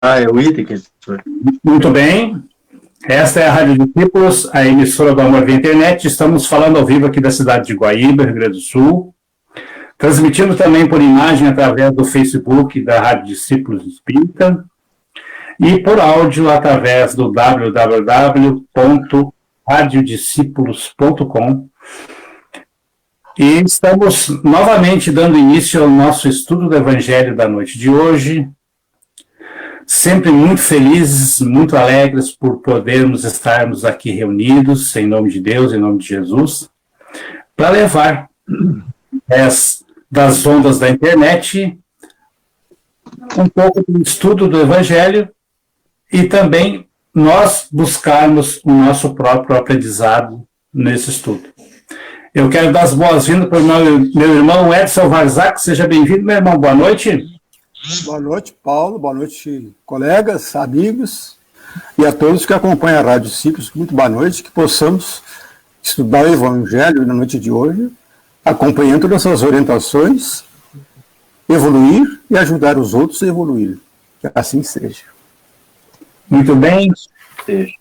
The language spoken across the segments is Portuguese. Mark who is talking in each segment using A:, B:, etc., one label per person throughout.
A: é o item que...
B: Muito bem. Esta é a Rádio Discípulos, a emissora do Amor via Internet. Estamos falando ao vivo aqui da cidade de Guaíba, Rio Grande do Sul. Transmitindo também por imagem através do Facebook da Rádio Discípulos Espírita. E por áudio através do www.radiodiscípulos.com. E estamos novamente dando início ao nosso estudo do Evangelho da noite de hoje. Sempre muito felizes, muito alegres por podermos estarmos aqui reunidos, em nome de Deus, em nome de Jesus, para levar das ondas da internet um pouco do estudo do Evangelho e também nós buscarmos o nosso próprio aprendizado nesse estudo. Eu quero dar as boas-vindas para o meu irmão Edson Varzac. Seja bem-vindo, meu irmão. Boa noite.
C: Boa noite, Paulo. Boa noite, colegas, amigos e a todos que acompanham a Rádio Discípulos. Muito boa noite. Que possamos estudar o Evangelho na noite de hoje, acompanhando todas essas orientações, evoluir e ajudar os outros a evoluir. Que assim seja.
B: Muito bem.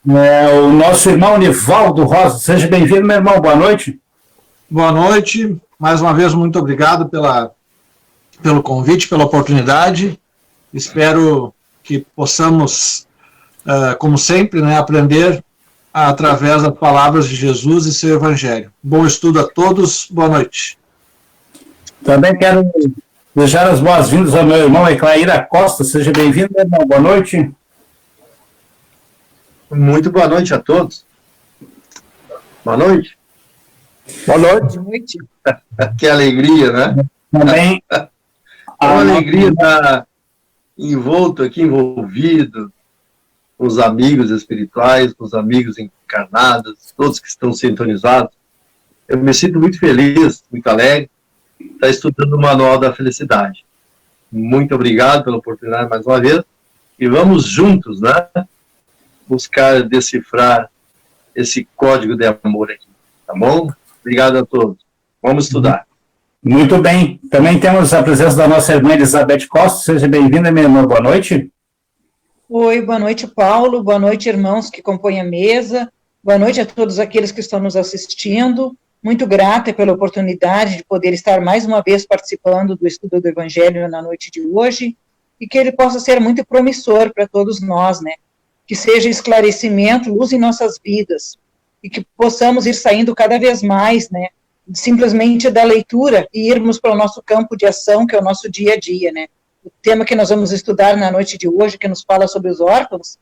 B: O nosso irmão Nivaldo Rosa. Seja bem-vindo, meu irmão. Boa noite.
D: Boa noite, mais uma vez muito obrigado pelo convite, pela oportunidade. Espero que possamos, como sempre, aprender através das palavras de Jesus e seu Evangelho. Bom estudo a todos, boa noite.
B: Também quero deixar as boas-vindas ao meu irmão Eclaíra Costa. Seja bem-vindo, meu irmão. Boa noite.
A: Muito boa noite a todos. Boa noite.
C: Boa noite.
E: Boa noite.
A: Que alegria, né?
B: Também.
A: É uma alegria estar envolvido com os amigos espirituais, com os amigos encarnados, todos que estão sintonizados. Eu me sinto muito feliz, muito alegre, estar estudando o Manual da Felicidade. Muito obrigado pela oportunidade mais uma vez. E vamos juntos, né? Buscar decifrar esse código de amor aqui, tá bom? Obrigado a todos. Vamos estudar.
B: Muito bem. Também temos a presença da nossa irmã Elizabeth Costa. Seja bem-vinda, minha irmã. Boa noite.
E: Oi, boa noite, Paulo. Boa noite, irmãos que compõem a mesa. Boa noite a todos aqueles que estão nos assistindo. Muito grata pela oportunidade de poder estar mais uma vez participando do estudo do Evangelho na noite de hoje e que ele possa ser muito promissor para todos nós, né? Que seja esclarecimento, luz em nossas vidas e que possamos ir saindo cada vez mais, né? Simplesmente da leitura e irmos para o nosso campo de ação, que é o nosso dia a dia, né? O tema que nós vamos estudar na noite de hoje, que nos fala sobre os órfãos,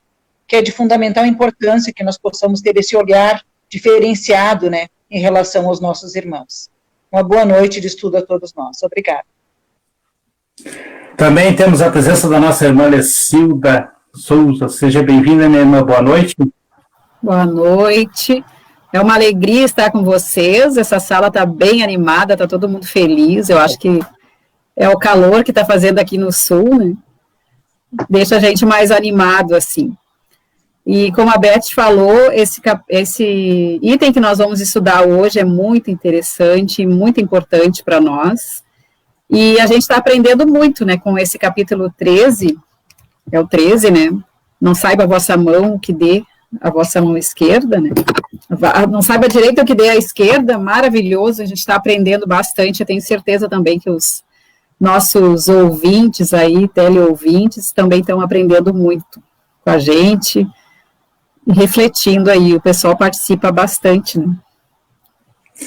E: que é de fundamental importância que nós possamos ter esse olhar diferenciado, né, em relação aos nossos irmãos. Uma boa noite de estudo a todos nós. Obrigada.
B: Também temos a presença da nossa irmã Lecilda Souza. Seja bem-vinda, minha irmã. Boa noite.
F: Boa noite. É uma alegria estar com vocês. Essa sala está bem animada, está todo mundo feliz. Eu acho que é o calor que está fazendo aqui no sul, né? Deixa a gente mais animado, assim. E como a Beth falou, esse item que nós vamos estudar hoje é muito interessante, muito importante para nós. E a gente está aprendendo muito, né, com esse capítulo 13, é o 13, né? Não saiba a vossa mão o que dê a vossa mão esquerda, né? Não saiba a direita o que dê a esquerda, maravilhoso, a gente está aprendendo bastante. Eu tenho certeza também que os nossos ouvintes aí, teleouvintes, também estão aprendendo muito com a gente, refletindo aí, o pessoal participa bastante, né?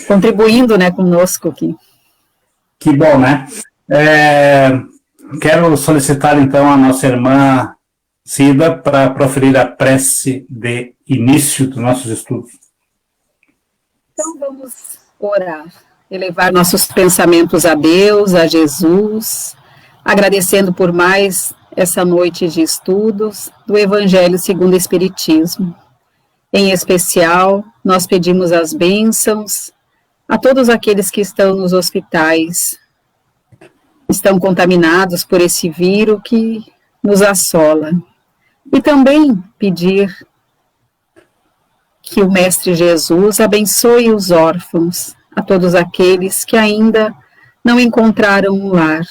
F: Contribuindo, né, conosco aqui.
B: Que bom, né? Quero solicitar, então, a nossa irmã Cida para proferir a prece de início dos nossos estudos.
F: Então, vamos orar, elevar nossos pensamentos a Deus, a Jesus, agradecendo por mais essa noite de estudos do Evangelho segundo o Espiritismo. Em especial, nós pedimos as bênçãos a todos aqueles que estão nos hospitais, estão contaminados por esse vírus que nos assola. E também pedir que o Mestre Jesus abençoe os órfãos, a todos aqueles que ainda não encontraram um lar,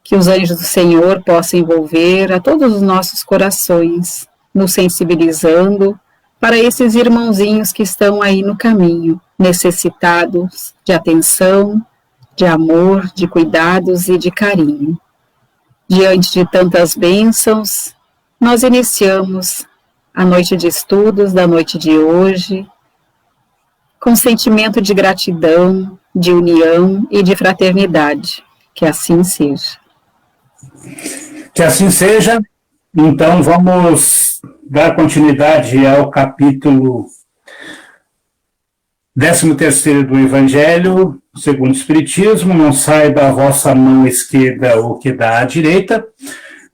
F: que os anjos do Senhor possam envolver a todos os nossos corações, nos sensibilizando para esses irmãozinhos que estão aí no caminho, necessitados de atenção, de amor, de cuidados e de carinho. Diante de tantas bênçãos, nós iniciamos a noite de estudos da noite de hoje, com sentimento de gratidão, de união e de fraternidade. Que assim seja.
B: Que assim seja. Então, vamos dar continuidade ao capítulo 13º do Evangelho segundo o Espiritismo. Não saiba a vossa mão esquerda o que dá à direita,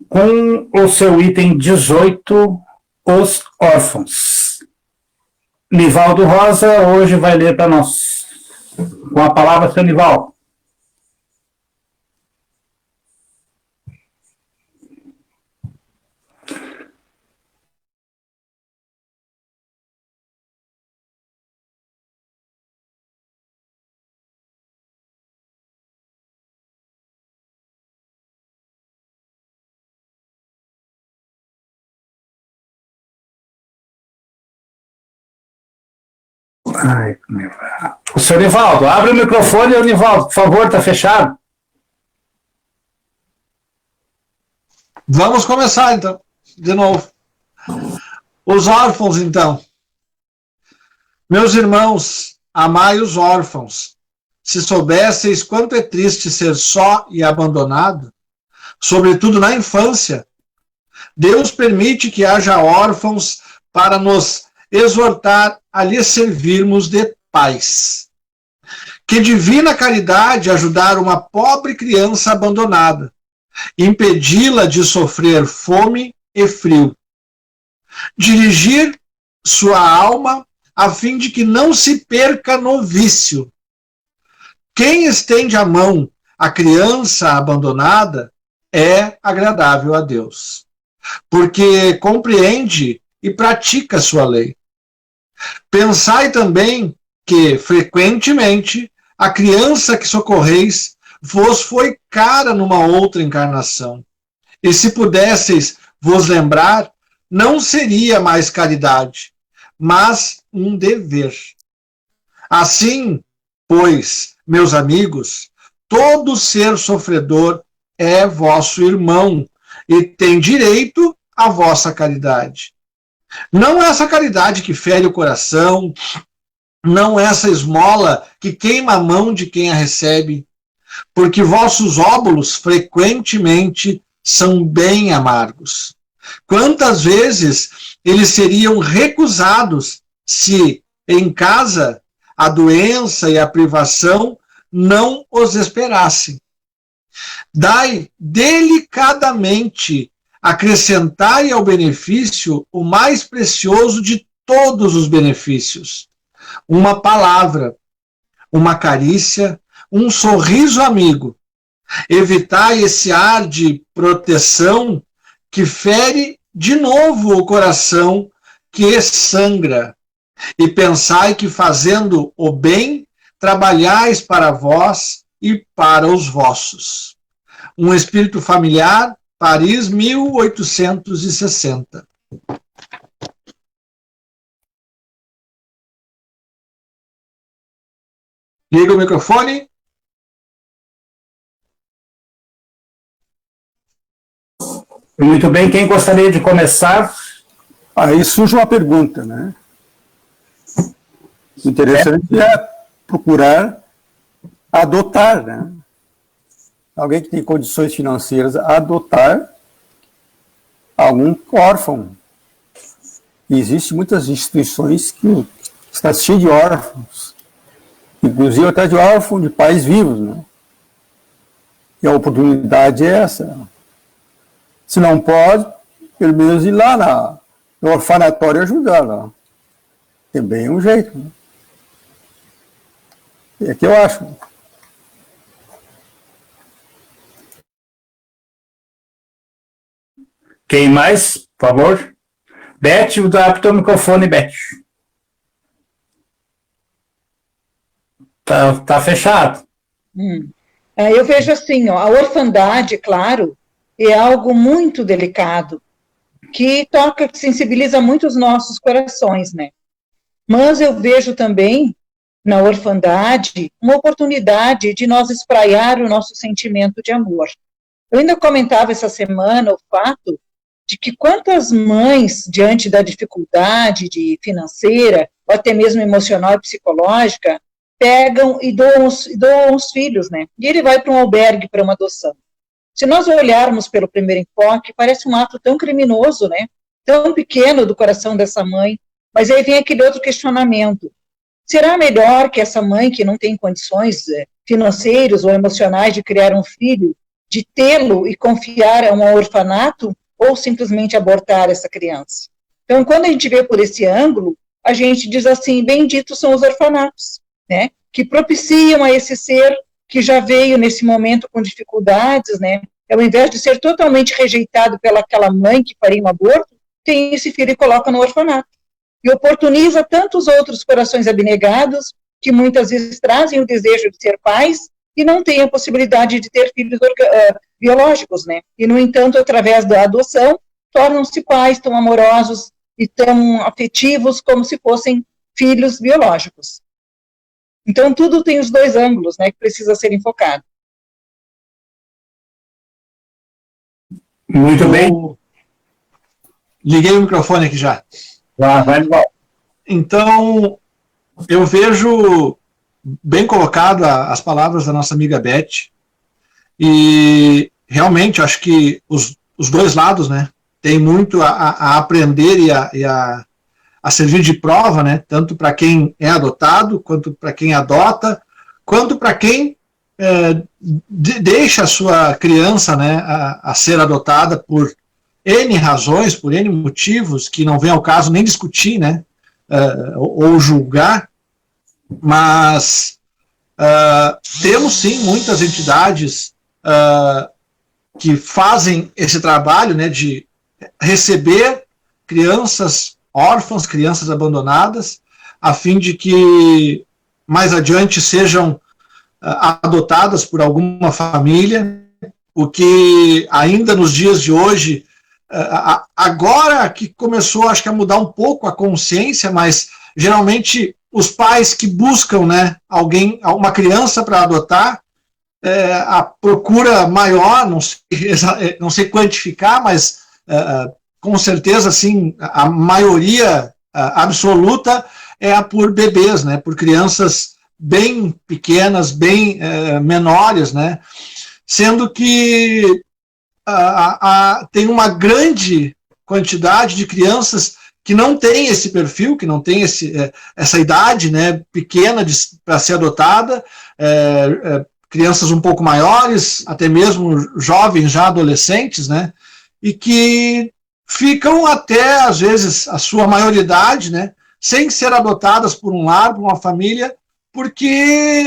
B: com o seu item 18, os órfãos. Nivaldo Rosa hoje vai ler para nós. Com a palavra, seu Nivaldo. Ai, o senhor Nivaldo, abre o microfone, Nivaldo, por favor, está fechado.
D: Vamos começar, então, de novo. Os órfãos, então. Meus irmãos, amai os órfãos. Se soubesseis quanto é triste ser só e abandonado, sobretudo na infância, Deus permite que haja órfãos para nos exortar a lhes servirmos de pais. Que divina caridade ajudar uma pobre criança abandonada, impedi-la de sofrer fome e frio, dirigir sua alma a fim de que não se perca no vício. Quem estende a mão à criança abandonada é agradável a Deus, porque compreende e pratica sua lei. Pensai também que, frequentemente, a criança que socorreis vos foi cara numa outra encarnação. E se pudesseis vos lembrar, não seria mais caridade, mas um dever. Assim, pois, meus amigos, todo ser sofredor é vosso irmão e tem direito à vossa caridade. Não essa caridade que fere o coração, não essa esmola que queima a mão de quem a recebe, porque vossos óbolos frequentemente são bem amargos. Quantas vezes eles seriam recusados se, em casa, a doença e a privação não os esperassem? Dai delicadamente, acrescentai ao benefício o mais precioso de todos os benefícios: uma palavra, uma carícia, um sorriso amigo. Evitai esse ar de proteção que fere de novo o coração que sangra, e pensai que fazendo o bem trabalhais para vós e para os vossos. Um espírito familiar, Paris, 1860. Liga o microfone.
B: Muito bem, quem gostaria de começar?
C: Aí surge uma pergunta, né? O interessante é procurar adotar, né? Alguém que tem condições financeiras, adotar algum órfão. E existem muitas instituições que estão cheias de órfãos, inclusive até de órfãos de pais vivos, né? E a oportunidade é essa. Se não pode, pelo menos ir lá no orfanatório ajudar lá. Também é um jeito, né? É que eu acho.
B: Quem mais, por favor? Beth, dá para o microfone, Beth. Tá fechado.
E: Eu vejo assim, ó, a orfandade, claro, é algo muito delicado, que toca, que sensibiliza muito os nossos corações, né? Mas eu vejo também na orfandade uma oportunidade de nós espraiar o nosso sentimento de amor. Eu ainda comentava essa semana o fato de que quantas mães, diante da dificuldade financeira, ou até mesmo emocional e psicológica, pegam e doam os filhos, né? E ele vai para um albergue, para uma adoção. Se nós olharmos pelo primeiro enfoque, parece um ato tão criminoso, né? Tão pequeno do coração dessa mãe, mas aí vem aquele outro questionamento. Será melhor que essa mãe, que não tem condições financeiras ou emocionais de criar um filho, de tê-lo e confiar a um orfanato, ou simplesmente abortar essa criança? Então, quando a gente vê por esse ângulo, a gente diz assim, benditos são os orfanatos, né, que propiciam a esse ser que já veio nesse momento com dificuldades, né, ao invés de ser totalmente rejeitado pelaquela mãe que faria um aborto, tem esse filho e coloca no orfanato. E oportuniza tantos outros corações abnegados, que muitas vezes trazem o desejo de ser pais, e não têm a possibilidade de ter filhos biológicos, né? E, no entanto, através da adoção, tornam-se pais tão amorosos e tão afetivos como se fossem filhos biológicos. Então, tudo tem os dois ângulos, né, que precisa ser enfocado.
B: Muito bem.
D: Liguei o microfone aqui já.
B: Vai igual.
D: Então, eu vejo bem colocado as palavras da nossa amiga Beth, e realmente acho que os dois lados, né, tem muito a aprender e a servir de prova, né, tanto para quem é adotado, quanto para quem adota, quanto para quem deixa a sua criança, né, a ser adotada por N razões, por N motivos, que não vem ao caso nem discutir, né, ou julgar, mas temos sim muitas entidades que fazem esse trabalho, né, de receber crianças órfãs, crianças abandonadas, a fim de que mais adiante sejam adotadas por alguma família, o que ainda nos dias de hoje, agora que começou, acho que a mudar um pouco a consciência, mas geralmente os pais que buscam, né, uma criança para adotar, a procura maior, não sei quantificar, mas com certeza, assim, a maioria absoluta é por bebês, né, por crianças bem pequenas, bem menores, né, sendo que tem uma grande quantidade de crianças que não tem esse perfil, que não tem essa idade, né, pequena para ser adotada, crianças um pouco maiores, até mesmo jovens, já adolescentes, né, e que ficam até, às vezes, a sua maioridade, né, sem ser adotadas por um lar, por uma família, porque,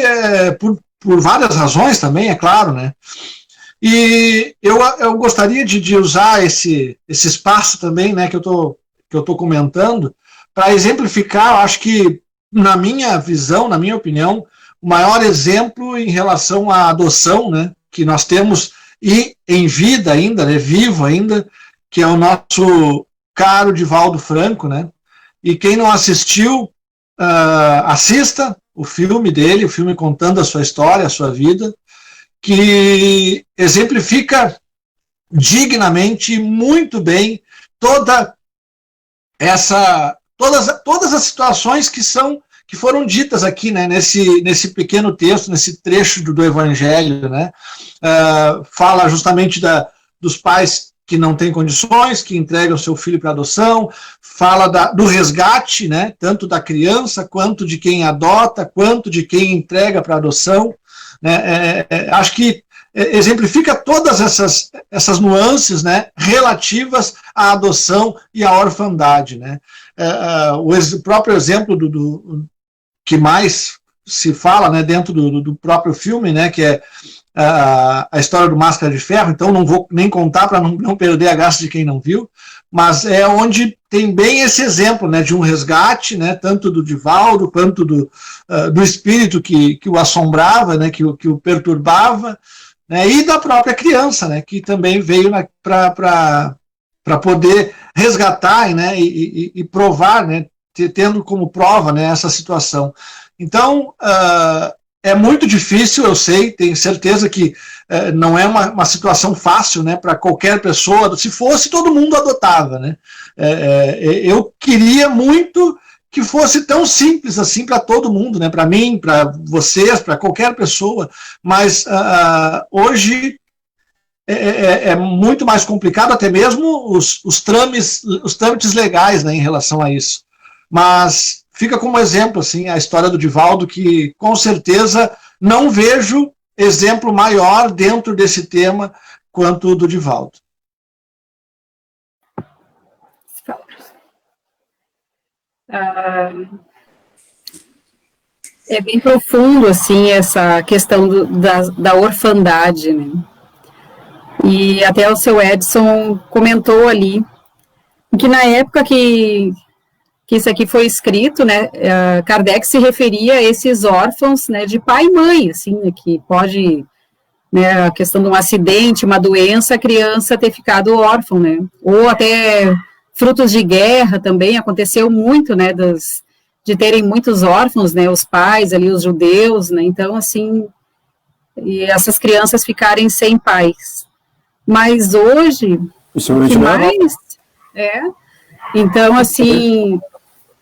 D: por várias razões também, é claro, né. E eu gostaria de usar esse espaço também, né, que eu estou comentando, para exemplificar, eu acho que, na minha visão, na minha opinião, o maior exemplo em relação à adoção, né, que nós temos, e em vida ainda, né, vivo ainda, que é o nosso caro Divaldo Franco, né, e quem não assistiu, assista o filme dele, o filme contando a sua história, a sua vida, que exemplifica dignamente, muito bem, todas as situações que foram ditas aqui, né, nesse pequeno texto, nesse trecho do Evangelho, né, fala justamente dos pais que não têm condições, que entregam seu filho para adoção, fala do resgate, né, tanto da criança, quanto de quem adota, quanto de quem entrega para adoção, né, acho que exemplifica todas essas nuances, né, relativas à adoção e à orfandade, né. O próprio exemplo que mais se fala, né, dentro do próprio filme, né, que é a história do Máscara de Ferro, então não vou nem contar para não perder a graça de quem não viu, mas é onde tem bem esse exemplo, né, de um resgate, né, tanto do Divaldo quanto do espírito que o assombrava, né, que o perturbava, né, e da própria criança, né, que também veio para poder resgatar, né, e provar, né, tendo como prova, né, essa situação. Então, é muito difícil, eu sei, tenho certeza que não é uma situação fácil, né, para qualquer pessoa. Se fosse, todo mundo adotava, né? Eu queria muito que fosse tão simples assim para todo mundo, né, para mim, para vocês, para qualquer pessoa, mas hoje é muito mais complicado, até mesmo os trâmites legais, né, em relação a isso. Mas fica como exemplo, assim, a história do Divaldo, que com certeza não vejo exemplo maior dentro desse tema quanto o do Divaldo.
F: É bem profundo, assim, essa questão da orfandade, né? E até o seu Edson comentou ali, que na época que isso aqui foi escrito, né, Kardec se referia a esses órfãos, né, de pai e mãe, assim, né, que pode, né, a questão de um acidente, uma doença, a criança ter ficado órfão, né, ou até frutos de guerra também, aconteceu muito, né, de terem muitos órfãos, né, os pais ali, os judeus, né, então, assim, e essas crianças ficarem sem pais. Mas hoje, o que mais... Então, assim,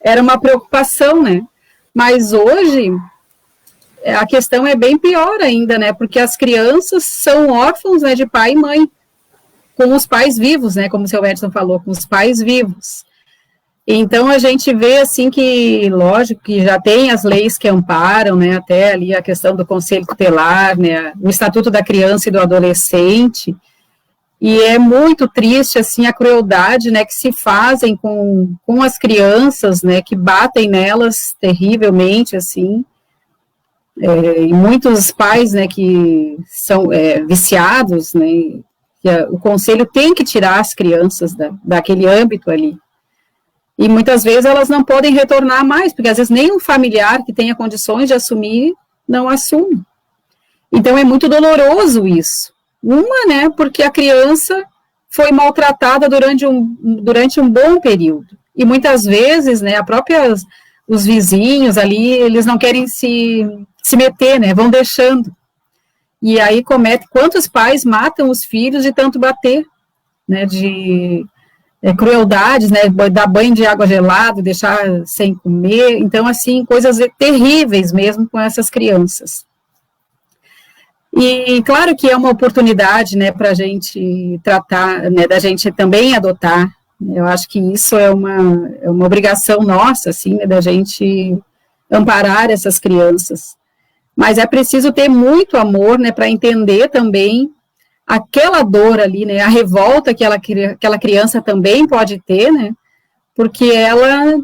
F: era uma preocupação, né? Mas hoje, a questão é bem pior ainda, né? Porque as crianças são órfãos, né, de pai e mãe, com os pais vivos, né? Como o seu Edson falou, com os pais vivos. Então, a gente vê, assim, que, lógico, que já tem as leis que amparam, né? Até ali a questão do Conselho Tutelar, né? O Estatuto da Criança e do Adolescente. E é muito triste, assim, a crueldade, né, que se fazem com as crianças, né, que batem nelas terrivelmente, assim, e muitos pais, né, que são viciados, né, que o conselho tem que tirar as crianças daquele âmbito ali. E muitas vezes elas não podem retornar mais, porque às vezes nem um familiar que tenha condições de assumir, não assume. Então é muito doloroso isso. Uma, né, porque a criança foi maltratada durante um bom período. E muitas vezes, né, os vizinhos ali, eles não querem se meter, né, vão deixando. E aí quantos pais matam os filhos de tanto bater, né, de crueldades, né, dar banho de água gelada, deixar sem comer. Então, assim, coisas terríveis mesmo com essas crianças. E claro que é uma oportunidade, né, para a gente tratar, né, da gente também adotar. Eu acho que isso é uma obrigação nossa, assim, né, da gente amparar essas crianças. Mas é preciso ter muito amor, né, para entender também aquela dor ali, né, a revolta que aquela criança também pode ter, né, porque ela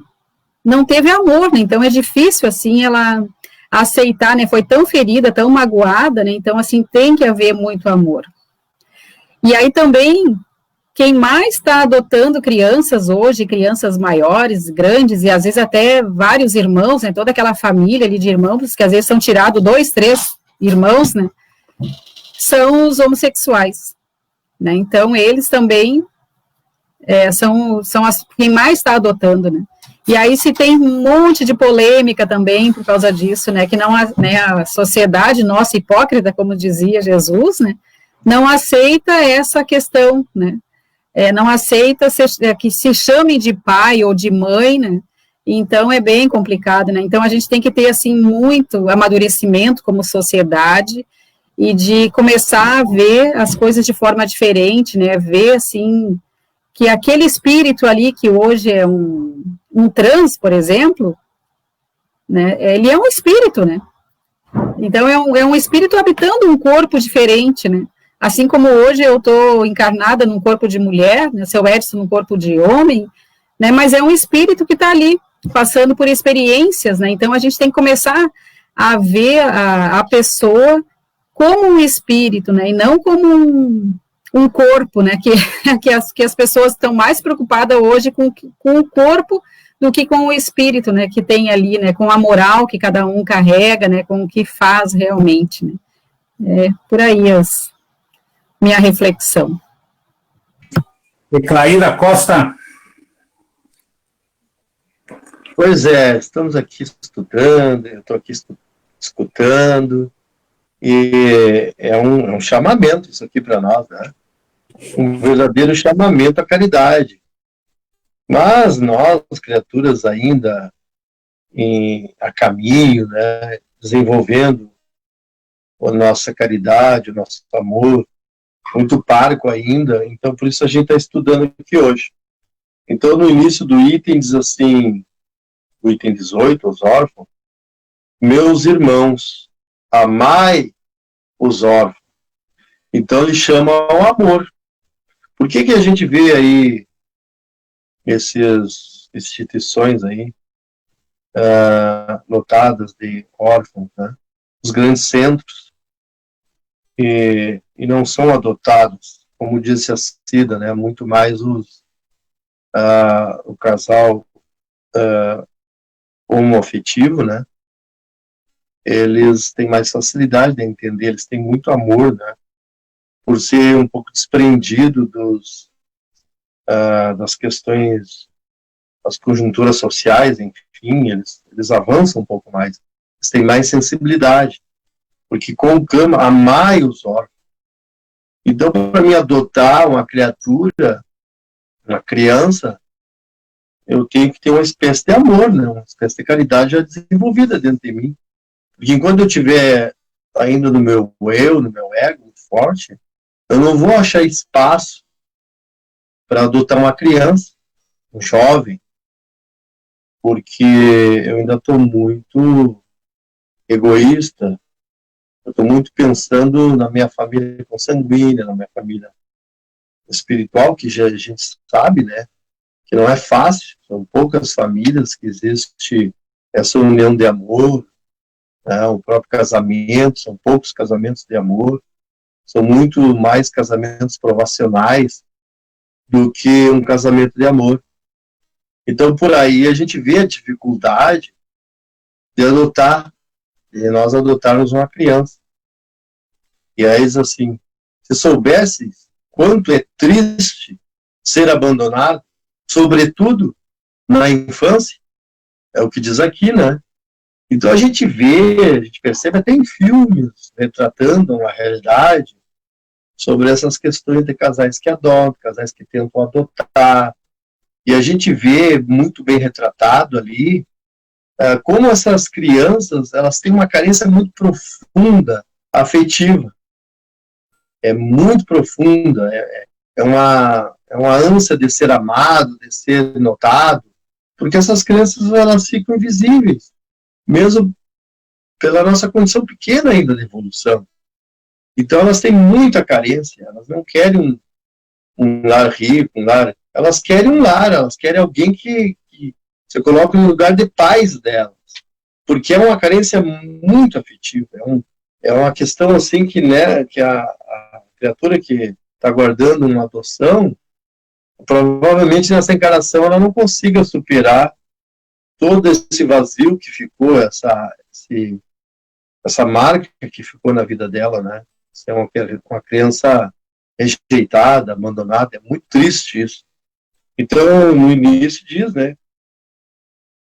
F: não teve amor, né, então é difícil, assim, ela aceitar, né, foi tão ferida, tão magoada, né, então, assim, tem que haver muito amor. E aí também, quem mais está adotando crianças hoje, crianças maiores, grandes, e às vezes até vários irmãos, né, toda aquela família ali de irmãos, que às vezes são tirados 2, 3 irmãos, né, são os homossexuais, né, então eles também são quem mais está adotando, né. E aí se tem um monte de polêmica também por causa disso, né, que não, né, a sociedade nossa hipócrita, como dizia Jesus, né, não aceita essa questão, né, não aceita que se chame de pai ou de mãe, né, então é bem complicado, né, então a gente tem que ter, assim, muito amadurecimento como sociedade e de começar a ver as coisas de forma diferente, né, ver, assim, que aquele espírito ali, que hoje é um trans, por exemplo, né, ele é um espírito, né, então é um espírito habitando um corpo diferente, né, assim como hoje eu estou encarnada num corpo de mulher, né, seu Edson num corpo de homem, né, mas é um espírito que está ali, passando por experiências, né, então a gente tem que começar a ver a pessoa como um espírito, né, e não como um corpo, né, que as pessoas estão mais preocupadas hoje com o corpo do que com o espírito, né, que tem ali, né, com a moral que cada um carrega, né, com o que faz realmente, né. É por aí minha reflexão.
B: E Claíra Costa.
A: Pois é, estamos aqui estudando, eu estou aqui escutando, e é um chamamento isso aqui para nós, né? Um verdadeiro chamamento à caridade. Mas nós, criaturas ainda a caminho, né, desenvolvendo a nossa caridade, o nosso amor, muito parco ainda, então por isso a gente está estudando aqui hoje. Então no início do item diz assim, o item 18, os órfãos, meus irmãos, amai os órfãos. Então ele chama ao amor. Por que a gente vê aí essas instituições aí lotadas de órfãos, né? Os grandes centros, e não são adotados, como disse a Cida, né? Muito mais o casal homoafetivo, né? Eles têm mais facilidade de entender, eles têm muito amor, né? Por ser um pouco desprendido das questões, das conjunturas sociais, enfim, eles avançam um pouco mais, eles têm mais sensibilidade, porque conclama, amai os órfãos. Então, para mim adotar uma criatura, uma criança, eu tenho que ter uma espécie de amor, né? Uma espécie de caridade já desenvolvida dentro de mim. Porque enquanto eu estiver ainda no meu ego muito forte, eu não vou achar espaço para adotar uma criança, um jovem, porque eu ainda estou muito egoísta, eu estou muito pensando na minha família consanguínea, na minha família espiritual, que já a gente sabe, né, que não é fácil, são poucas famílias que existe essa união de amor, né, o próprio casamento, são poucos casamentos de amor, são muito mais casamentos provacionais do que um casamento de amor. Então, por aí, a gente vê a dificuldade de nós adotarmos uma criança. E aí, assim, se soubesse quanto é triste ser abandonado, sobretudo na infância, é o que diz aqui, né? Então a gente percebe até em filmes retratando uma realidade sobre essas questões de casais que adotam, casais que tentam adotar, e a gente vê muito bem retratado ali como essas crianças, elas têm uma carência muito profunda, afetiva, é muito profunda, é uma ânsia de ser amado, de ser notado, porque essas crianças, elas ficam invisíveis, mesmo pela nossa condição pequena ainda de evolução. Então elas têm muita carência, elas não querem um lar rico, elas querem um lar, elas querem alguém que você coloca no lugar de pais delas, porque é uma carência muito afetiva, é uma questão assim que, né, que a criatura que está guardando uma adoção, provavelmente nessa encarnação ela não consiga superar todo esse vazio que ficou, essa marca que ficou na vida dela, né? É uma criança rejeitada, abandonada, é muito triste isso. Então, no início diz, né?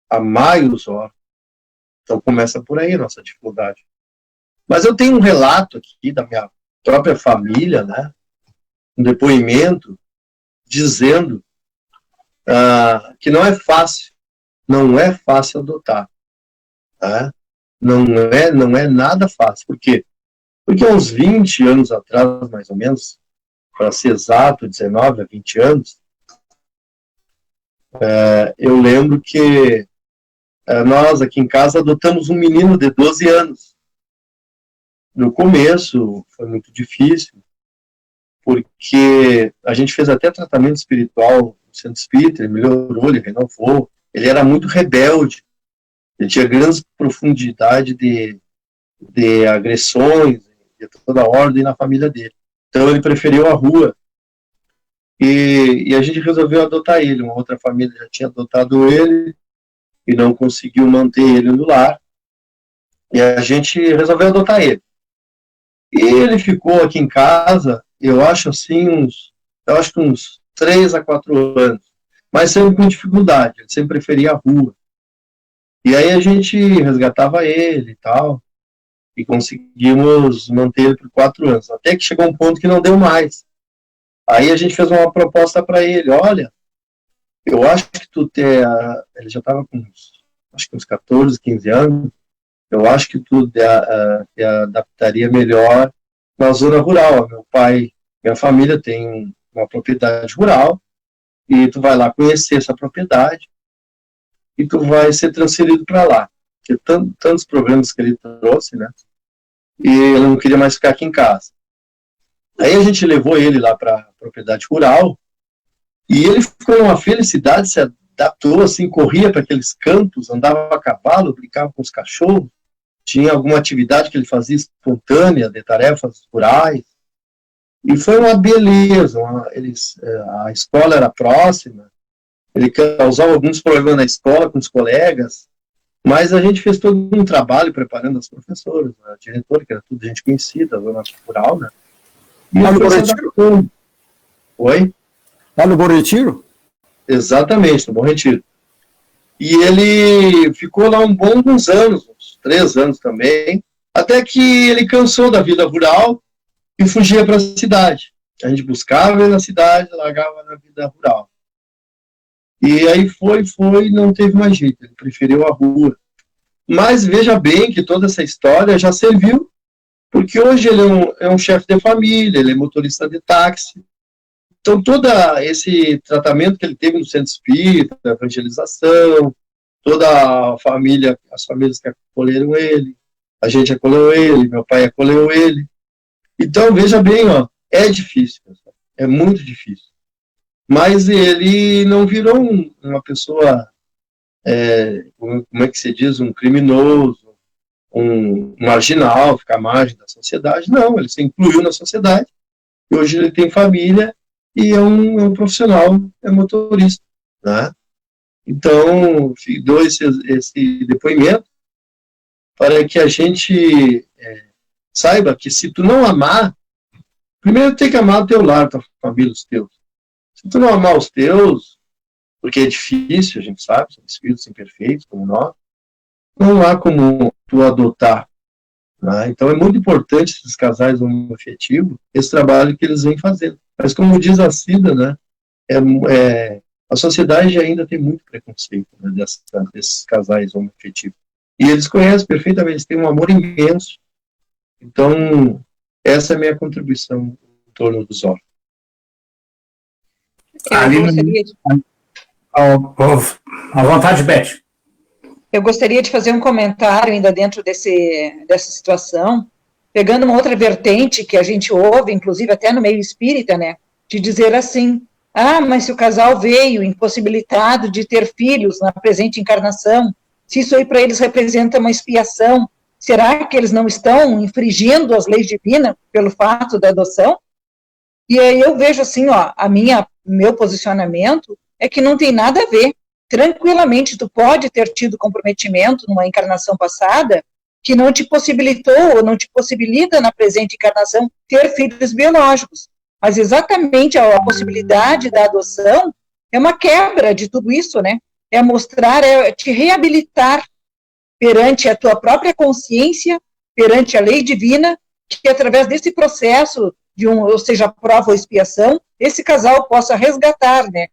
A: Amai os órfãos. Então começa por aí a nossa dificuldade. Mas eu tenho um relato aqui da minha própria família, né? Um depoimento dizendo que não é fácil adotar, tá? Não é nada fácil. Por quê? Porque há uns 20 anos atrás, mais ou menos, para ser exato, 19 a 20 anos, eu lembro que nós aqui em casa adotamos um menino de 12 anos. No começo foi muito difícil, porque a gente fez até tratamento espiritual no centro espírita, ele melhorou, ele renovou, ele era muito rebelde, ele tinha grande profundidade de agressões, havia toda a ordem na família dele. Então ele preferiu a rua. E a gente resolveu adotar ele. Uma outra família já tinha adotado ele e não conseguiu manter ele no lar. E a gente resolveu adotar ele. E ele ficou aqui em casa, eu acho assim, uns 3 a 4 anos. Mas sempre com dificuldade, ele sempre preferia a rua. E aí a gente resgatava ele e tal, e conseguimos manter ele por 4 anos. Até que chegou um ponto que não deu mais. Aí a gente fez uma proposta para ele, olha, eu acho que ele já estava com uns 14, 15 anos, eu acho que tu te adaptaria melhor na zona rural. Meu pai, minha família tem uma propriedade rural, e tu vai lá conhecer essa propriedade, e tu vai ser transferido para lá. Porque tantos problemas que ele trouxe, né? E ele não queria mais ficar aqui em casa. Aí a gente levou ele lá para a propriedade rural, e ele ficou numa felicidade, se adaptou, assim, corria para aqueles campos, andava a cavalo, brincava com os cachorros, tinha alguma atividade que ele fazia espontânea, de tarefas rurais, e foi uma beleza. A escola era próxima, ele causava alguns problemas na escola com os colegas, mas a gente fez todo um trabalho preparando as professoras, a diretora, que era tudo gente conhecida, a zona rural, né? E
C: lá no Bom Retiro?
A: Oi?
C: Lá no Bom Retiro?
A: Exatamente, no Bom Retiro. E ele ficou lá uns anos, uns 3 anos também, até que ele cansou da vida rural e fugia para a cidade. A gente buscava ele na cidade, largava na vida rural. E aí foi, não teve mais jeito, ele preferiu a rua. Mas veja bem que toda essa história já serviu, porque hoje ele é um chefe de família, ele é motorista de táxi. Então, todo esse tratamento que ele teve no centro espírita, a evangelização, toda a família, as famílias que acolheram ele, a gente acolheu ele, meu pai acolheu ele. Então, veja bem, ó, é difícil, pessoal, é muito difícil. Mas ele não virou uma pessoa, como é que se diz, um criminoso, um marginal, ficar à margem da sociedade. Não, ele se incluiu na sociedade, e hoje ele tem família, e é um profissional, é motorista, né? Então, dou esse depoimento para que a gente saiba que se tu não amar, primeiro tem que amar o teu lar, tua família, os teus. Se tu não amar os teus, porque é difícil, a gente sabe, são espíritos imperfeitos como nós, não há como tu adotar. Né? Então é muito importante esses casais homoafetivos, esse trabalho que eles vêm fazendo. Mas como diz a Cida, né, a sociedade ainda tem muito preconceito, né, desses casais homoafetivos. E eles conhecem perfeitamente, eles têm um amor imenso. Então, essa é a minha contribuição em torno dos órgãos.
B: À vontade, Beth.
E: Eu gostaria de fazer um comentário ainda dentro dessa situação, pegando uma outra vertente que a gente ouve, inclusive até no meio espírita, né, de dizer assim, mas se o casal veio impossibilitado de ter filhos na presente encarnação, se isso aí para eles representa uma expiação, será que eles não estão infringindo as leis divinas pelo fato da adoção? E aí eu vejo assim, ó, meu posicionamento é que não tem nada a ver. Tranquilamente, tu pode ter tido comprometimento numa encarnação passada que não te possibilitou ou não te possibilita na presente encarnação ter filhos biológicos. Mas exatamente a possibilidade da adoção é uma quebra de tudo isso, né? É mostrar, é te reabilitar perante a tua própria consciência, perante a lei divina, que através desse processo ou seja, prova ou expiação, esse casal possa resgatar, né,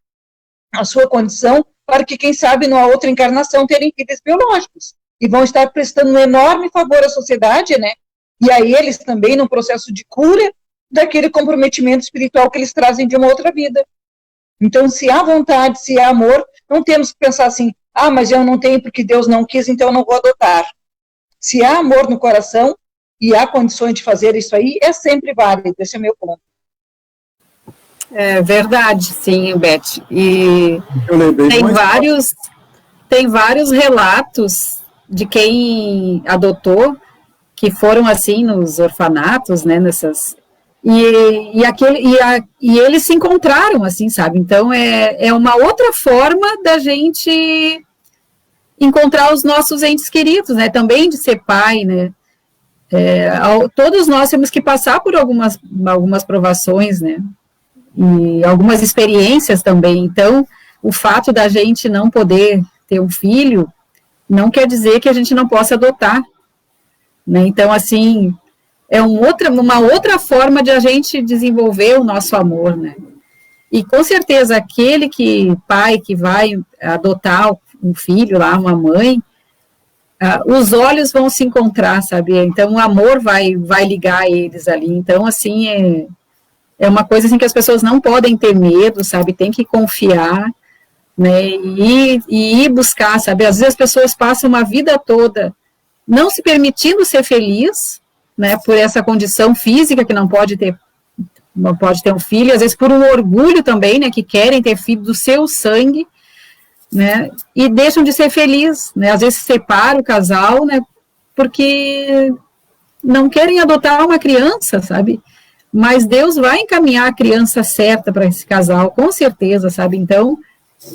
E: a sua condição para que, quem sabe, numa outra encarnação terem filhos biológicos. E vão estar prestando um enorme favor à sociedade, né, e a eles também num processo de cura daquele comprometimento espiritual que eles trazem de uma outra vida. Então, se há vontade, se há amor, não temos que pensar assim, mas eu não tenho porque Deus não quis, então eu não vou adotar. Se há amor no coração e há condições de fazer isso aí, é sempre válido, esse é o meu ponto.
F: É verdade, sim, Beth. E tem vários relatos de quem adotou que foram assim nos orfanatos, né, nessas... E eles se encontraram, assim, sabe? Então, é uma outra forma da gente encontrar os nossos entes queridos, né? Também de ser pai, né? Todos nós temos que passar por algumas provações, né? E algumas experiências também. Então, o fato da gente não poder ter um filho não quer dizer que a gente não possa adotar, né? Então, assim, é uma outra forma de a gente desenvolver o nosso amor, né? E com certeza aquele pai que vai adotar um filho lá, uma mãe, os olhos vão se encontrar, sabe? Então o amor vai ligar eles ali. Então, assim, é uma coisa assim que as pessoas não podem ter medo, sabe? Tem que confiar, né? E ir buscar, sabe? Às vezes as pessoas passam uma vida toda não se permitindo ser feliz, né, por essa condição física que não pode ter um filho, às vezes por um orgulho também, né, que querem ter filho do seu sangue, né, e deixam de ser felizes, né, às vezes separa o casal, né, porque não querem adotar uma criança, sabe, mas Deus vai encaminhar a criança certa para esse casal, com certeza, sabe, então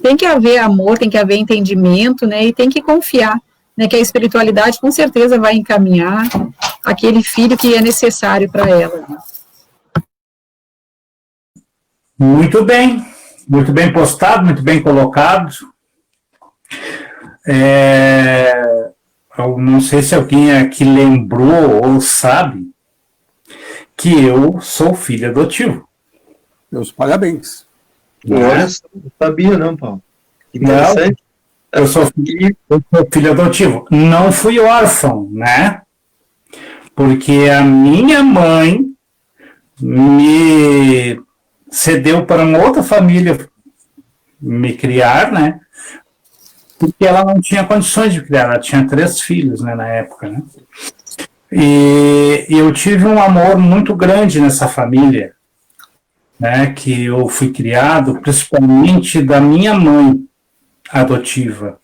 F: tem que haver amor, tem que haver entendimento, né, e tem que confiar, né, que a espiritualidade com certeza vai encaminhar aquele filho que é necessário para ela.
B: Muito bem postado, muito bem colocado. Eu não sei se alguém aqui lembrou ou sabe que eu sou filho adotivo.
C: Meus parabéns.
A: Olha, não sabia não, Paulo. Que interessante.
B: Eu sou filho adotivo. Não fui órfão, né? Porque a minha mãe me cedeu para uma outra família me criar, né? Porque ela não tinha condições de criar. Ela tinha 3 filhos, né, na época, né? E eu tive um amor muito grande nessa família, né? Que eu fui criado, principalmente da minha mãe adotiva.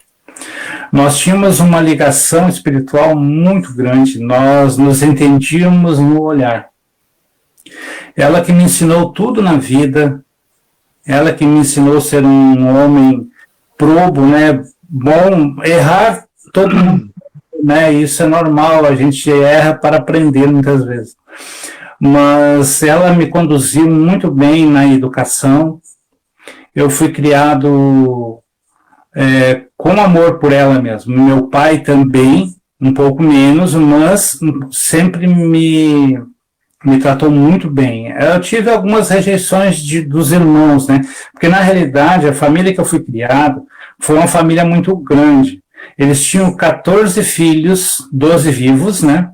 B: Nós tínhamos uma ligação espiritual muito grande, nós nos entendíamos no olhar. Ela que me ensinou tudo na vida, ela que me ensinou a ser um homem probo, né, bom, errar todo mundo, né, isso é normal, a gente erra para aprender muitas vezes. Mas ela me conduziu muito bem na educação, eu fui criado com amor por ela mesmo. Meu pai também, um pouco menos, mas sempre me tratou muito bem. Eu tive algumas rejeições dos irmãos, né? Porque, na realidade, a família que eu fui criado foi uma família muito grande. Eles tinham 14 filhos, 12 vivos, né?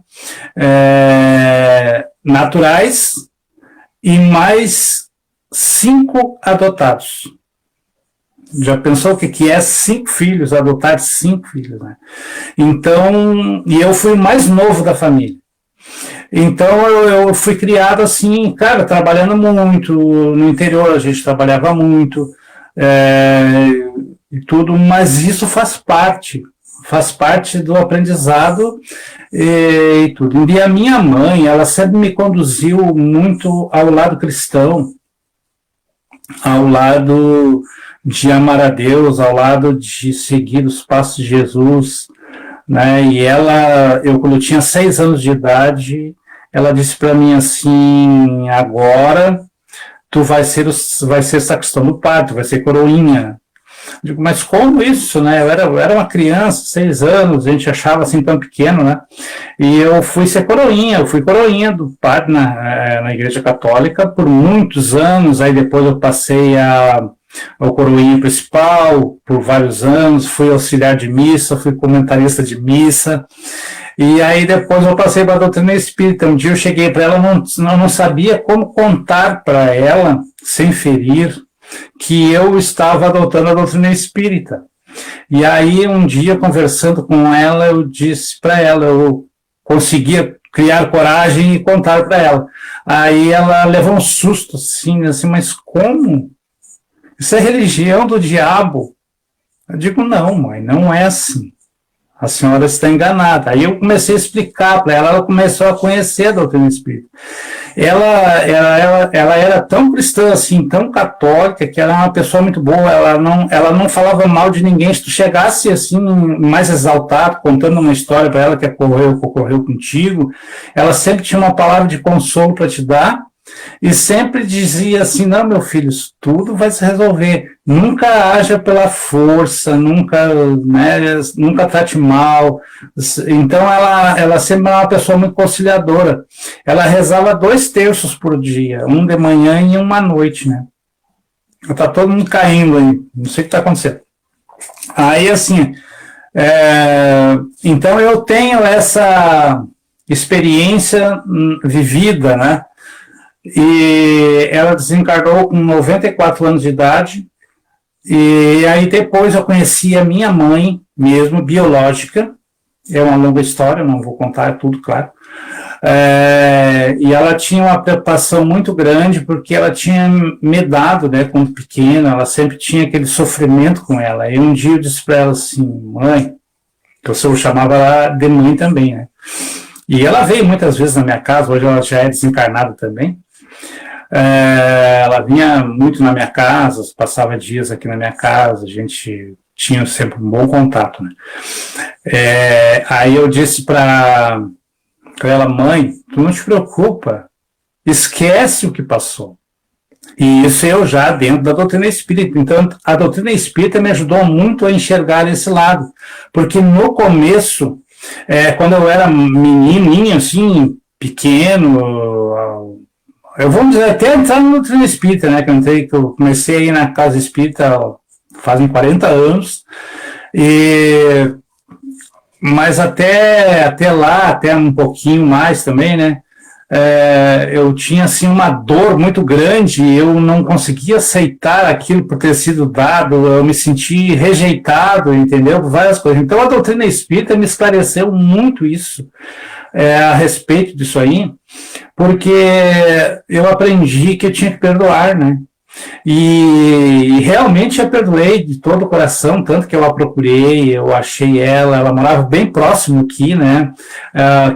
B: Naturais, e mais 5 adotados. Já pensou o que é 5 filhos, adotar 5 filhos, né? Então, e eu fui o mais novo da família. Então, eu fui criado assim, cara, trabalhando muito, no interior a gente trabalhava muito, e tudo, mas isso faz parte do aprendizado e tudo. E a minha mãe, ela sempre me conduziu muito ao lado cristão, ao lado de amar a Deus, ao lado de seguir os passos de Jesus, né? E quando eu tinha 6 anos de idade, ela disse para mim assim: agora tu vai ser sacristão do padre, vai ser coroinha. Eu digo, mas como isso, né? Eu era uma criança, 6 anos, a gente achava assim tão pequeno, né? E eu fui coroinha do padre na Igreja Católica por muitos anos, aí depois eu passei ao coroinha principal por vários anos, fui auxiliar de missa, fui comentarista de missa, e aí depois eu passei para a doutrina espírita. Um dia eu cheguei para ela, não sabia como contar para ela, sem ferir, que eu estava adotando a doutrina espírita. E aí um dia, conversando com ela, eu disse para ela, eu conseguia criar coragem e contar para ela. Aí ela levou um susto, assim, mas como? Isso é religião do diabo. Eu digo, não, mãe, não é assim. a senhora está enganada. Aí eu comecei a explicar para ela, ela começou a conhecer a doutrina espírita. Ela era tão cristã, assim, tão católica, que ela era uma pessoa muito boa, ela não falava mal de ninguém. Se tu chegasse, assim, mais exaltado, contando uma história para ela que ocorreu contigo, ela sempre tinha uma palavra de consolo para te dar, e sempre dizia assim, não, meu filho, isso tudo vai se resolver, nunca haja pela força, nunca trate mal. Então ela sempre era uma pessoa muito conciliadora. Ela rezava 2 terços por dia, um de manhã e um à noite, né? Tá todo mundo caindo aí, não sei o que está acontecendo. Aí, assim, então eu tenho essa experiência vivida, né? E ela desencarnou com 94 anos de idade, e aí depois eu conheci a minha mãe mesmo, biológica. É uma longa história, não vou contar tudo, claro. E ela tinha uma preocupação muito grande, porque ela tinha me dado, né, quando pequena, ela sempre tinha aquele sofrimento com ela. E um dia eu disse para ela assim, mãe, que eu chamava ela de mãe também, né? E ela veio muitas vezes na minha casa, hoje ela já é desencarnada também. Ela vinha muito na minha casa, passava dias aqui na minha casa, a gente tinha sempre um bom contato, né? Aí eu disse para ela, mãe, tu não te preocupa, esquece o que passou. E isso eu já dentro da doutrina espírita. Então, a doutrina espírita me ajudou muito a enxergar esse lado, porque no começo, quando eu era menininho, assim, pequeno, eu vou dizer, até entrar no doutrina espírita, né, que eu comecei a ir na casa espírita fazem 40 anos, mas até lá, até um pouquinho mais também, né, eu tinha, assim, uma dor muito grande, eu não conseguia aceitar aquilo por ter sido dado, eu me senti rejeitado, entendeu, por várias coisas. Então a doutrina espírita me esclareceu muito isso, a respeito disso aí, porque eu aprendi que eu tinha que perdoar, né? E realmente eu perdoei de todo o coração, tanto que eu a procurei, eu achei ela morava bem próximo aqui, né?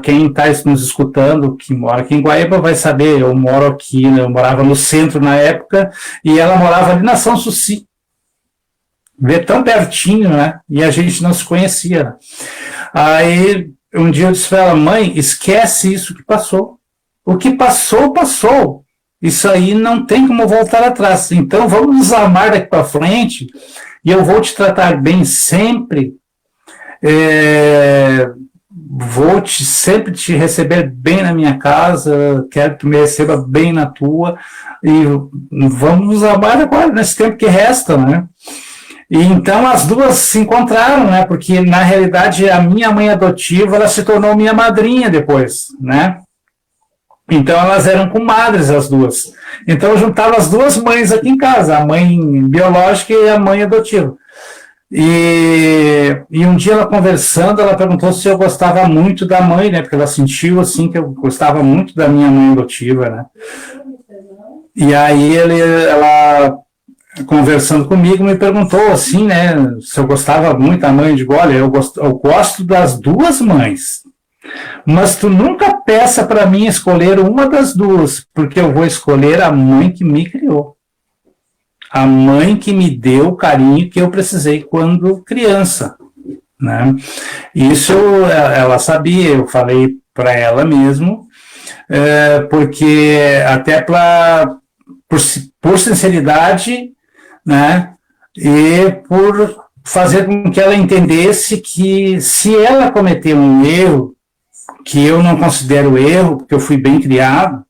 B: Quem está nos escutando, que mora aqui em Guaíba, vai saber, eu moro aqui, né? Eu morava no centro na época, e ela morava ali na São Suci. Vê tão pertinho, né? E a gente não se conhecia. Aí, um dia eu disse para ela, mãe, esquece isso que passou. O que passou, passou. Isso aí não tem como voltar atrás. Então, vamos nos amar daqui para frente, e eu vou te tratar bem sempre, vou sempre te receber bem na minha casa, quero que tu me receba bem na tua, e vamos nos amar agora, nesse tempo que resta, né? E então as duas se encontraram, né? Porque na realidade a minha mãe adotiva, ela se tornou minha madrinha depois, né? Então elas eram comadres as duas. Então eu juntava as duas mães aqui em casa, a mãe biológica e a mãe adotiva. E um dia ela conversando, ela perguntou se eu gostava muito da mãe, né? Porque ela sentiu assim que eu gostava muito da minha mãe adotiva, né? E aí ela conversando comigo, me perguntou assim, né, se eu gostava muito da mãe. Eu digo, olha, eu gosto das duas mães, mas tu nunca peça para mim escolher uma das duas, porque eu vou escolher a mãe que me criou, a mãe que me deu o carinho que eu precisei quando criança, né? Isso ela sabia, eu falei para ela mesmo, porque até por sinceridade, né, e por fazer com que ela entendesse que se ela cometeu um erro, que eu não considero erro, porque eu fui bem criado,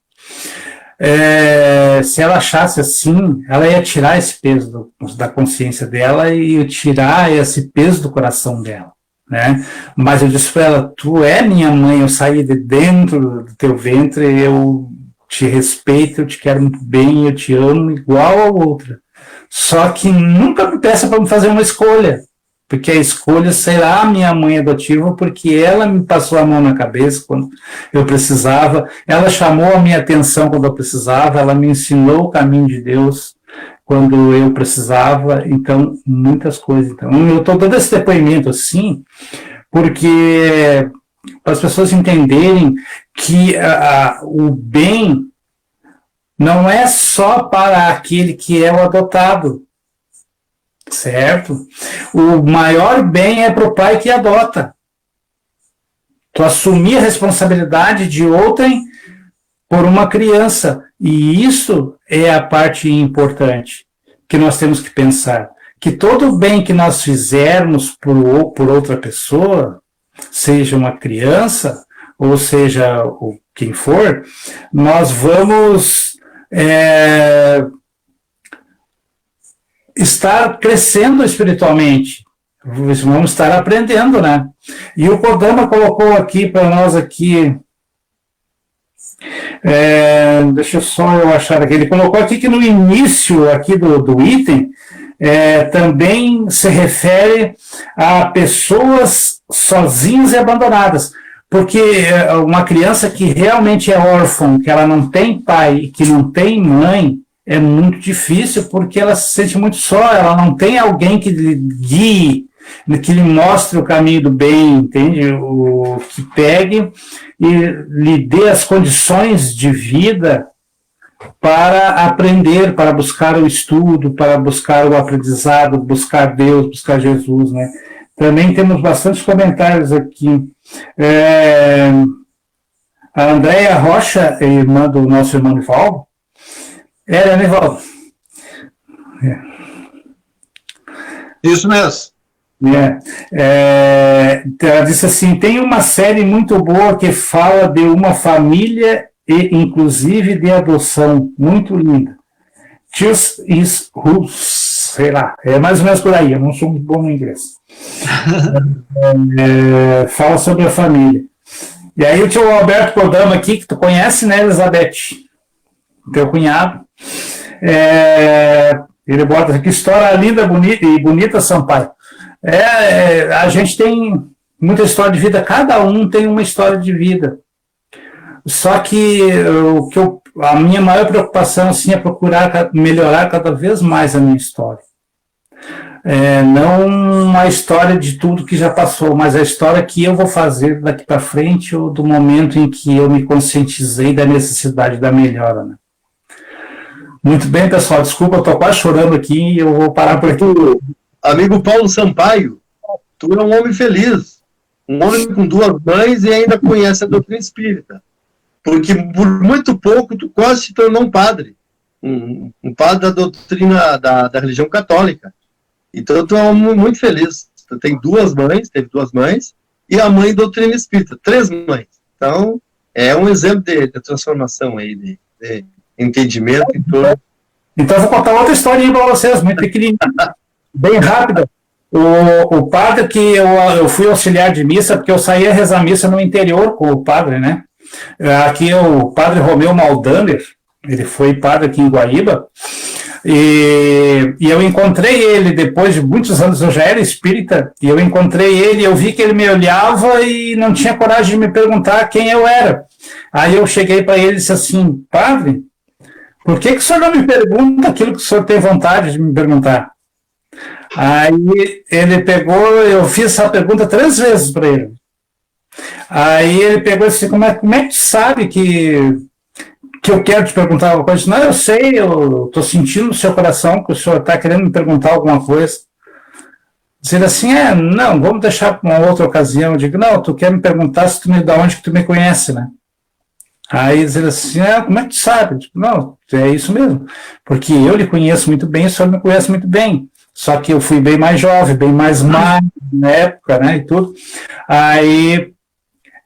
B: se ela achasse assim, ela ia tirar esse peso da consciência dela e tirar esse peso do coração dela, né? Mas eu disse para ela, tu é minha mãe, eu saí de dentro do teu ventre, eu te respeito, eu te quero muito bem, eu te amo igual a outra. Só que nunca me peça para me fazer uma escolha, porque a escolha será a minha mãe adotiva, porque ela me passou a mão na cabeça quando eu precisava, ela chamou a minha atenção quando eu precisava, ela me ensinou o caminho de Deus quando eu precisava, então, muitas coisas. Então, eu estou dando esse depoimento assim, porque para as pessoas entenderem que o bem não é só para aquele que é o adotado, certo? O maior bem é para o pai que adota. Tu assumir a responsabilidade de outrem por uma criança. E isso é a parte importante que nós temos que pensar. Que todo bem que nós fizermos por outra pessoa, seja uma criança, ou seja quem for, nós vamos estar crescendo espiritualmente. Vamos estar aprendendo, né? E o Kodama colocou aqui para nós aqui, deixa só eu achar aqui, ele colocou aqui que no início aqui do item também se refere a pessoas sozinhas e abandonadas, porque uma criança que realmente é órfã, que ela não tem pai e que não tem mãe, é muito difícil, porque ela se sente muito só, ela não tem alguém que lhe guie, que lhe mostre o caminho do bem, entende? Que pegue e lhe dê as condições de vida para aprender, para buscar o estudo, para buscar o aprendizado, buscar Deus, buscar Jesus, né? Também temos bastantes comentários aqui. A Andréia Rocha, irmã do nosso irmão Nivaldo, Nivaldo?
D: Isso mesmo.
B: Ela disse assim, tem uma série muito boa que fala de uma família e inclusive de adoção, muito linda. Just is who, sei lá, é mais ou menos por aí, eu não sou muito bom no inglês. Fala sobre a família. E aí o tio Alberto Kodama aqui, que tu conhece, né, Elizabeth? Teu cunhado. Ele bota aqui, história linda bonita, Sampaio. A gente tem muita história de vida, cada um tem uma história de vida. Só que a minha maior preocupação assim, é procurar melhorar cada vez mais a minha história. Não a história de tudo que já passou, mas a história que eu vou fazer daqui para frente, ou do momento em que eu me conscientizei da necessidade da melhora, né? Muito bem, pessoal, desculpa, eu estou quase chorando aqui e eu vou parar por aqui.
A: Amigo Paulo Sampaio, tu é um homem feliz, um homem com duas mães e ainda conhece a doutrina espírita, porque por muito pouco tu quase se tornou um padre, um padre da doutrina da religião católica. Então tu é um homem muito feliz, tu teve duas mães, e a mãe doutrina espírita, 3 mães. Então é um exemplo de transformação aí, de entendimento e tudo.
B: Então eu vou contar outra historinha para vocês, muito pequenininha, bem rápida. O padre que eu fui auxiliar de missa, porque eu saía rezar missa no interior com o padre, né? Aqui é o padre Romeu Maldaner, ele foi padre aqui em Guaíba, e eu encontrei ele depois de muitos anos, eu já era espírita, e eu encontrei ele, eu vi que ele me olhava e não tinha coragem de me perguntar quem eu era. Aí eu cheguei para ele e disse assim, padre, por que o senhor não me pergunta aquilo que o senhor tem vontade de me perguntar? Aí ele pegou, eu fiz essa pergunta 3 vezes para ele. Aí ele pegou e disse, como é que tu sabe que eu quero te perguntar alguma coisa? Não, eu sei, eu estou sentindo no seu coração que o senhor está querendo me perguntar alguma coisa. Dizer assim, não, vamos deixar para uma outra ocasião. Eu digo, não, tu quer me perguntar se tu me dá onde que tu me conhece, né? Aí dizer assim, como é que tu sabe? Eu digo, não, é isso mesmo, porque eu lhe conheço muito bem, o senhor me conhece muito bem. Só que eu fui bem mais jovem, bem mais magro na época, né, e tudo. Aí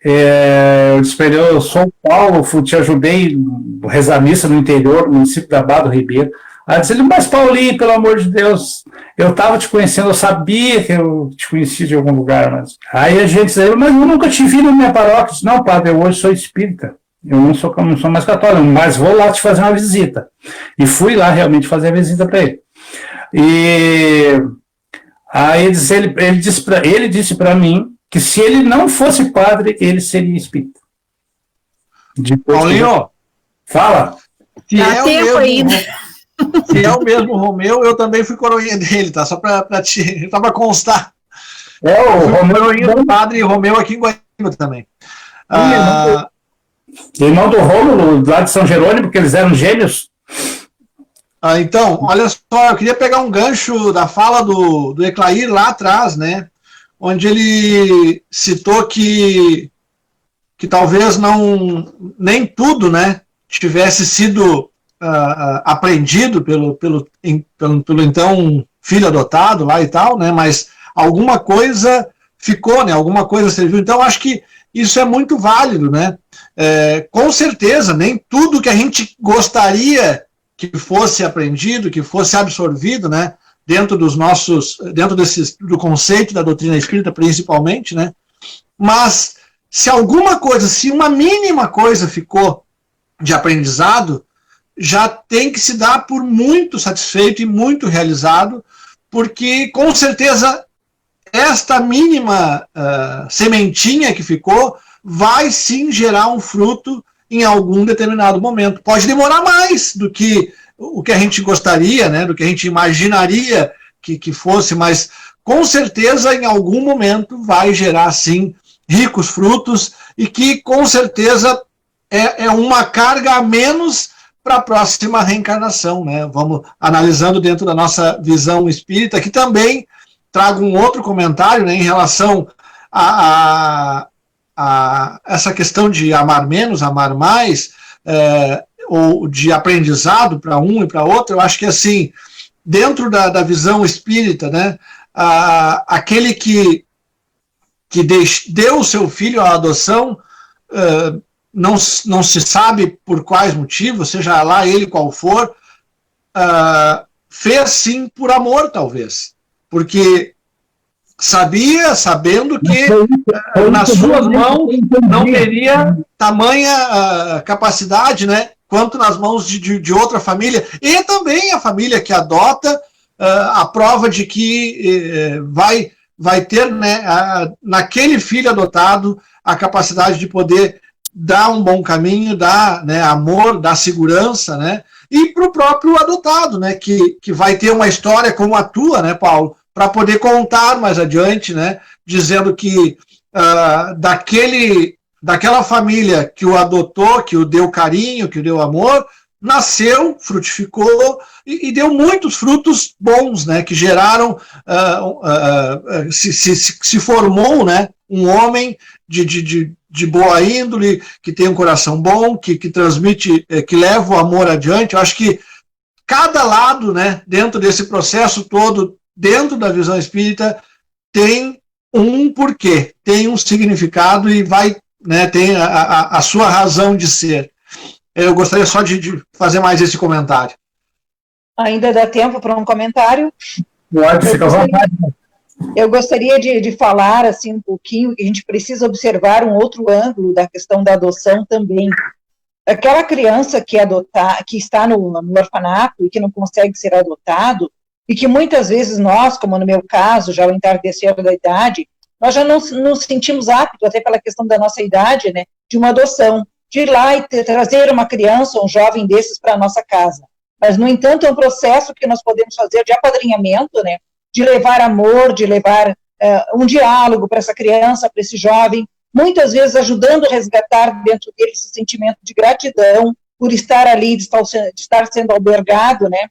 B: eu disse para ele, eu sou o Paulo, te ajudei a rezar missa no interior, no município da Barra do Ribeiro. Aí eu disse ele, mas Paulinho, pelo amor de Deus, eu estava te conhecendo, eu sabia que eu te conhecia de algum lugar. Mas... Aí a gente disse, mas eu nunca te vi na minha paróquia. Eu disse, não, padre, eu hoje sou espírita. Eu não sou mais católico, mas vou lá te fazer uma visita. E fui lá realmente fazer a visita para ele. E aí ele disse para mim que se ele não fosse padre, ele seria espírita.
D: Paulinho,
B: fala.
D: Se é o mesmo Romeu, eu também fui coroinha dele, tá? Só para constar.
B: O
D: Romeu do padre Romeu aqui em Guaíba também.
B: Irmão do Rômulo, lá de São Jerônimo, porque eles eram gêmeos.
D: Então, olha só, eu queria pegar um gancho da fala do Eclair lá atrás, né? Onde ele citou que talvez nem tudo, né, tivesse sido aprendido pelo então filho adotado lá e tal, né? Mas alguma coisa ficou, né? Alguma coisa serviu. Então, acho que isso é muito válido, né? Com certeza, nem tudo que a gente gostaria que fosse aprendido, que fosse absorvido, né? Dentro do conceito da doutrina espírita, principalmente, né? Mas se uma mínima coisa ficou de aprendizado, já tem que se dar por muito satisfeito e muito realizado, porque com certeza esta mínima sementinha que ficou vai sim gerar um fruto em algum determinado momento. Pode demorar mais do que o que a gente gostaria, né, do que a gente imaginaria que fosse, mas com certeza em algum momento vai gerar sim ricos frutos e que com certeza é uma carga a menos para a próxima reencarnação, né? Vamos analisando dentro da nossa visão espírita, que também trago um outro comentário, né, em relação a essa questão de amar menos, amar mais, ou de aprendizado para um e para outro. Eu acho que, assim, dentro da visão espírita, né, aquele que deu o seu filho à adoção, não se sabe por quais motivos, seja lá ele qual for, fez sim por amor, talvez, porque sabendo que nas suas mãos não teria tamanha capacidade, né, quanto nas mãos de outra família, e também a família que adota, a prova de que vai ter, né, naquele filho adotado a capacidade de poder dar um bom caminho, dar, né, amor, dar segurança, né, e para o próprio adotado, né, que vai ter uma história como a tua, né, Paulo, para poder contar mais adiante, né, dizendo que daquela família que o adotou, que o deu carinho, que o deu amor, nasceu, frutificou e deu muitos frutos bons, né, que geraram, se formou, né, um homem de boa índole, que tem um coração bom, que transmite, que leva o amor adiante. Eu acho que cada lado, né, dentro desse processo todo, dentro da visão espírita, tem um porquê, tem um significado e né, tem a sua razão de ser. Eu gostaria só de fazer mais esse comentário.
E: Ainda dá tempo para um comentário?
B: Pode ficar à vontade.
E: Eu gostaria de falar assim um pouquinho que a gente precisa observar um outro ângulo da questão da adoção também. Aquela criança que está no orfanato e que não consegue ser adotado, e que muitas vezes nós, como no meu caso, já ao entardecer da idade, nós já não nos sentimos aptos, até pela questão da nossa idade, né, de uma adoção, de ir lá e trazer uma criança ou um jovem desses para a nossa casa. Mas, no entanto, é um processo que nós podemos fazer de apadrinhamento, né, de levar amor, de levar um diálogo para essa criança, para esse jovem, muitas vezes ajudando a resgatar dentro dele esse sentimento de gratidão por estar ali, de estar sendo albergado, né,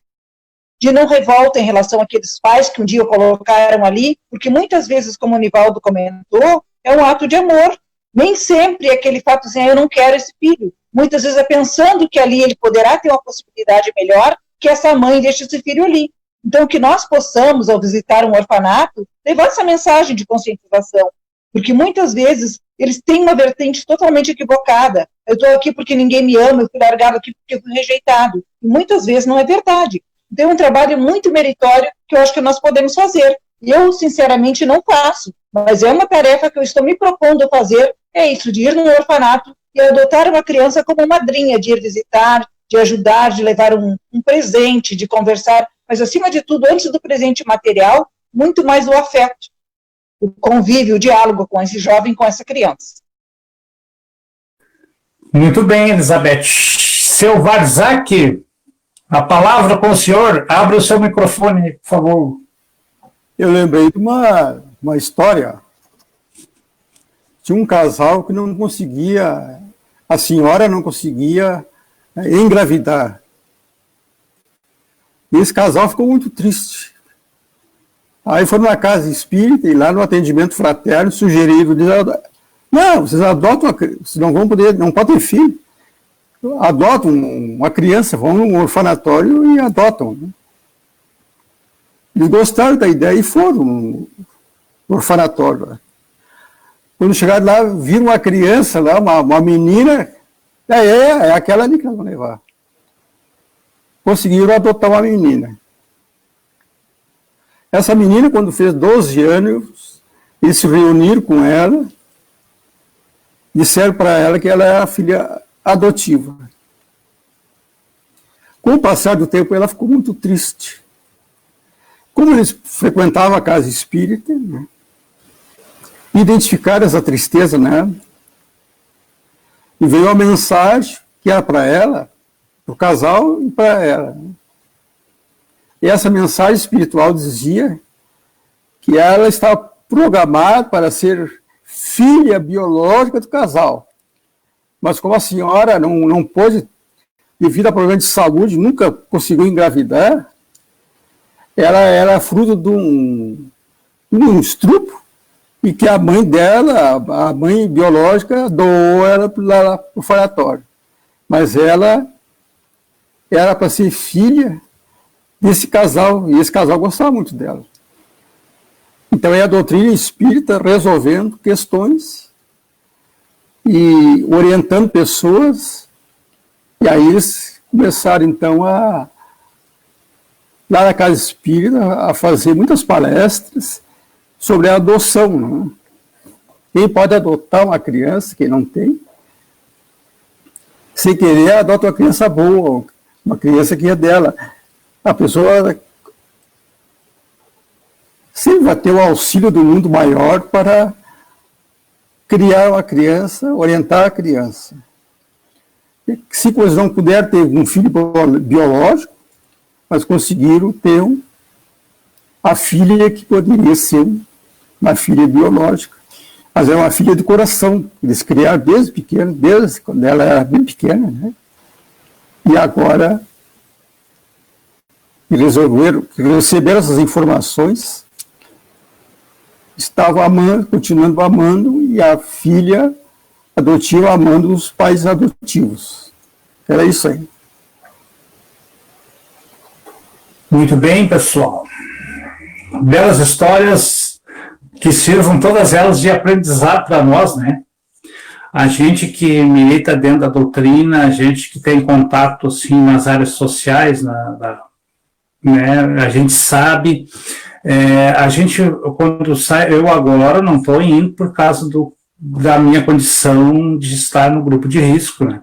E: de não revolta em relação àqueles pais que um dia o colocaram ali, porque muitas vezes, como o Nivaldo comentou, é um ato de amor. Nem sempre é aquele fato assim, eu não quero esse filho. Muitas vezes é pensando que ali ele poderá ter uma possibilidade melhor, que essa mãe deixe esse filho ali. Então, que nós possamos, ao visitar um orfanato, levar essa mensagem de conscientização, porque muitas vezes eles têm uma vertente totalmente equivocada. Eu estou aqui porque ninguém me ama, eu fui largado aqui porque eu fui rejeitado. E muitas vezes não é verdade. Então, é um trabalho muito meritório que eu acho que nós podemos fazer. Eu, sinceramente, não faço, mas é uma tarefa que eu estou me propondo a fazer, é isso, de ir no orfanato e adotar uma criança como madrinha, de ir visitar, de ajudar, de levar um presente, de conversar, mas, acima de tudo, antes do presente material, muito mais o afeto, o convívio, o diálogo com esse jovem, com essa criança.
B: Muito bem, Elizabeth. Seu Varzak, a palavra com o senhor. Abra o seu microfone, por favor.
C: Eu lembrei de uma uma história. Tinha um casal que não conseguia, a senhora não conseguia engravidar. E esse casal ficou muito triste. Aí foram na casa espírita e lá no atendimento fraterno sugeriram, não, vocês adotam, vocês não vão poder, não podem ter filho. Adotam uma criança, vão num orfanatório e adotam. Né? Eles gostaram da ideia e foram no orfanatório. Né? Quando chegaram lá, viram uma criança lá, uma menina, é aquela ali que eles vão levar. Conseguiram adotar uma menina. Essa menina, quando fez 12 anos, eles se reuniram com ela, disseram para ela que ela era a filha adotiva. Com o passar do tempo, ela ficou muito triste. Como eles frequentavam a casa espírita, né, identificaram essa tristeza nela, e veio uma mensagem que era para ela, para o casal e para ela. E essa mensagem espiritual dizia que ela estava programada para ser filha biológica do casal. Mas como a senhora não pôde, devido a problemas de saúde, nunca conseguiu engravidar, ela era fruto de um estupro, e que a mãe dela, a mãe biológica, doou ela para o orfanatório. Mas ela era para ser filha desse casal, e esse casal gostava muito dela. Então é a doutrina espírita resolvendo questões e orientando pessoas, e aí eles começaram então lá na casa espírita a fazer muitas palestras sobre a adoção. Né? Quem pode adotar uma criança, quem não tem, sem querer adota uma criança boa, uma criança que é dela. A pessoa sempre vai ter o auxílio do mundo maior para criar uma criança, orientar a criança. E se eles não puderam ter um filho biológico, mas conseguiram ter a filha que poderia ser uma filha biológica. Mas é uma filha de coração. Eles criaram desde pequena, desde quando ela era bem pequena, né? E agora resolveram, receberam essas informações, estavam amando, continuando amando, e a filha adotiva amando os pais adotivos. Era isso aí.
B: Muito bem, pessoal. Belas histórias que sirvam todas elas de aprendizado para nós, né? A gente que milita dentro da doutrina, a gente que tem contato, assim, nas áreas sociais, né? A gente sabe, a gente, quando sai, eu agora não estou indo por causa da minha condição de estar no grupo de risco, né?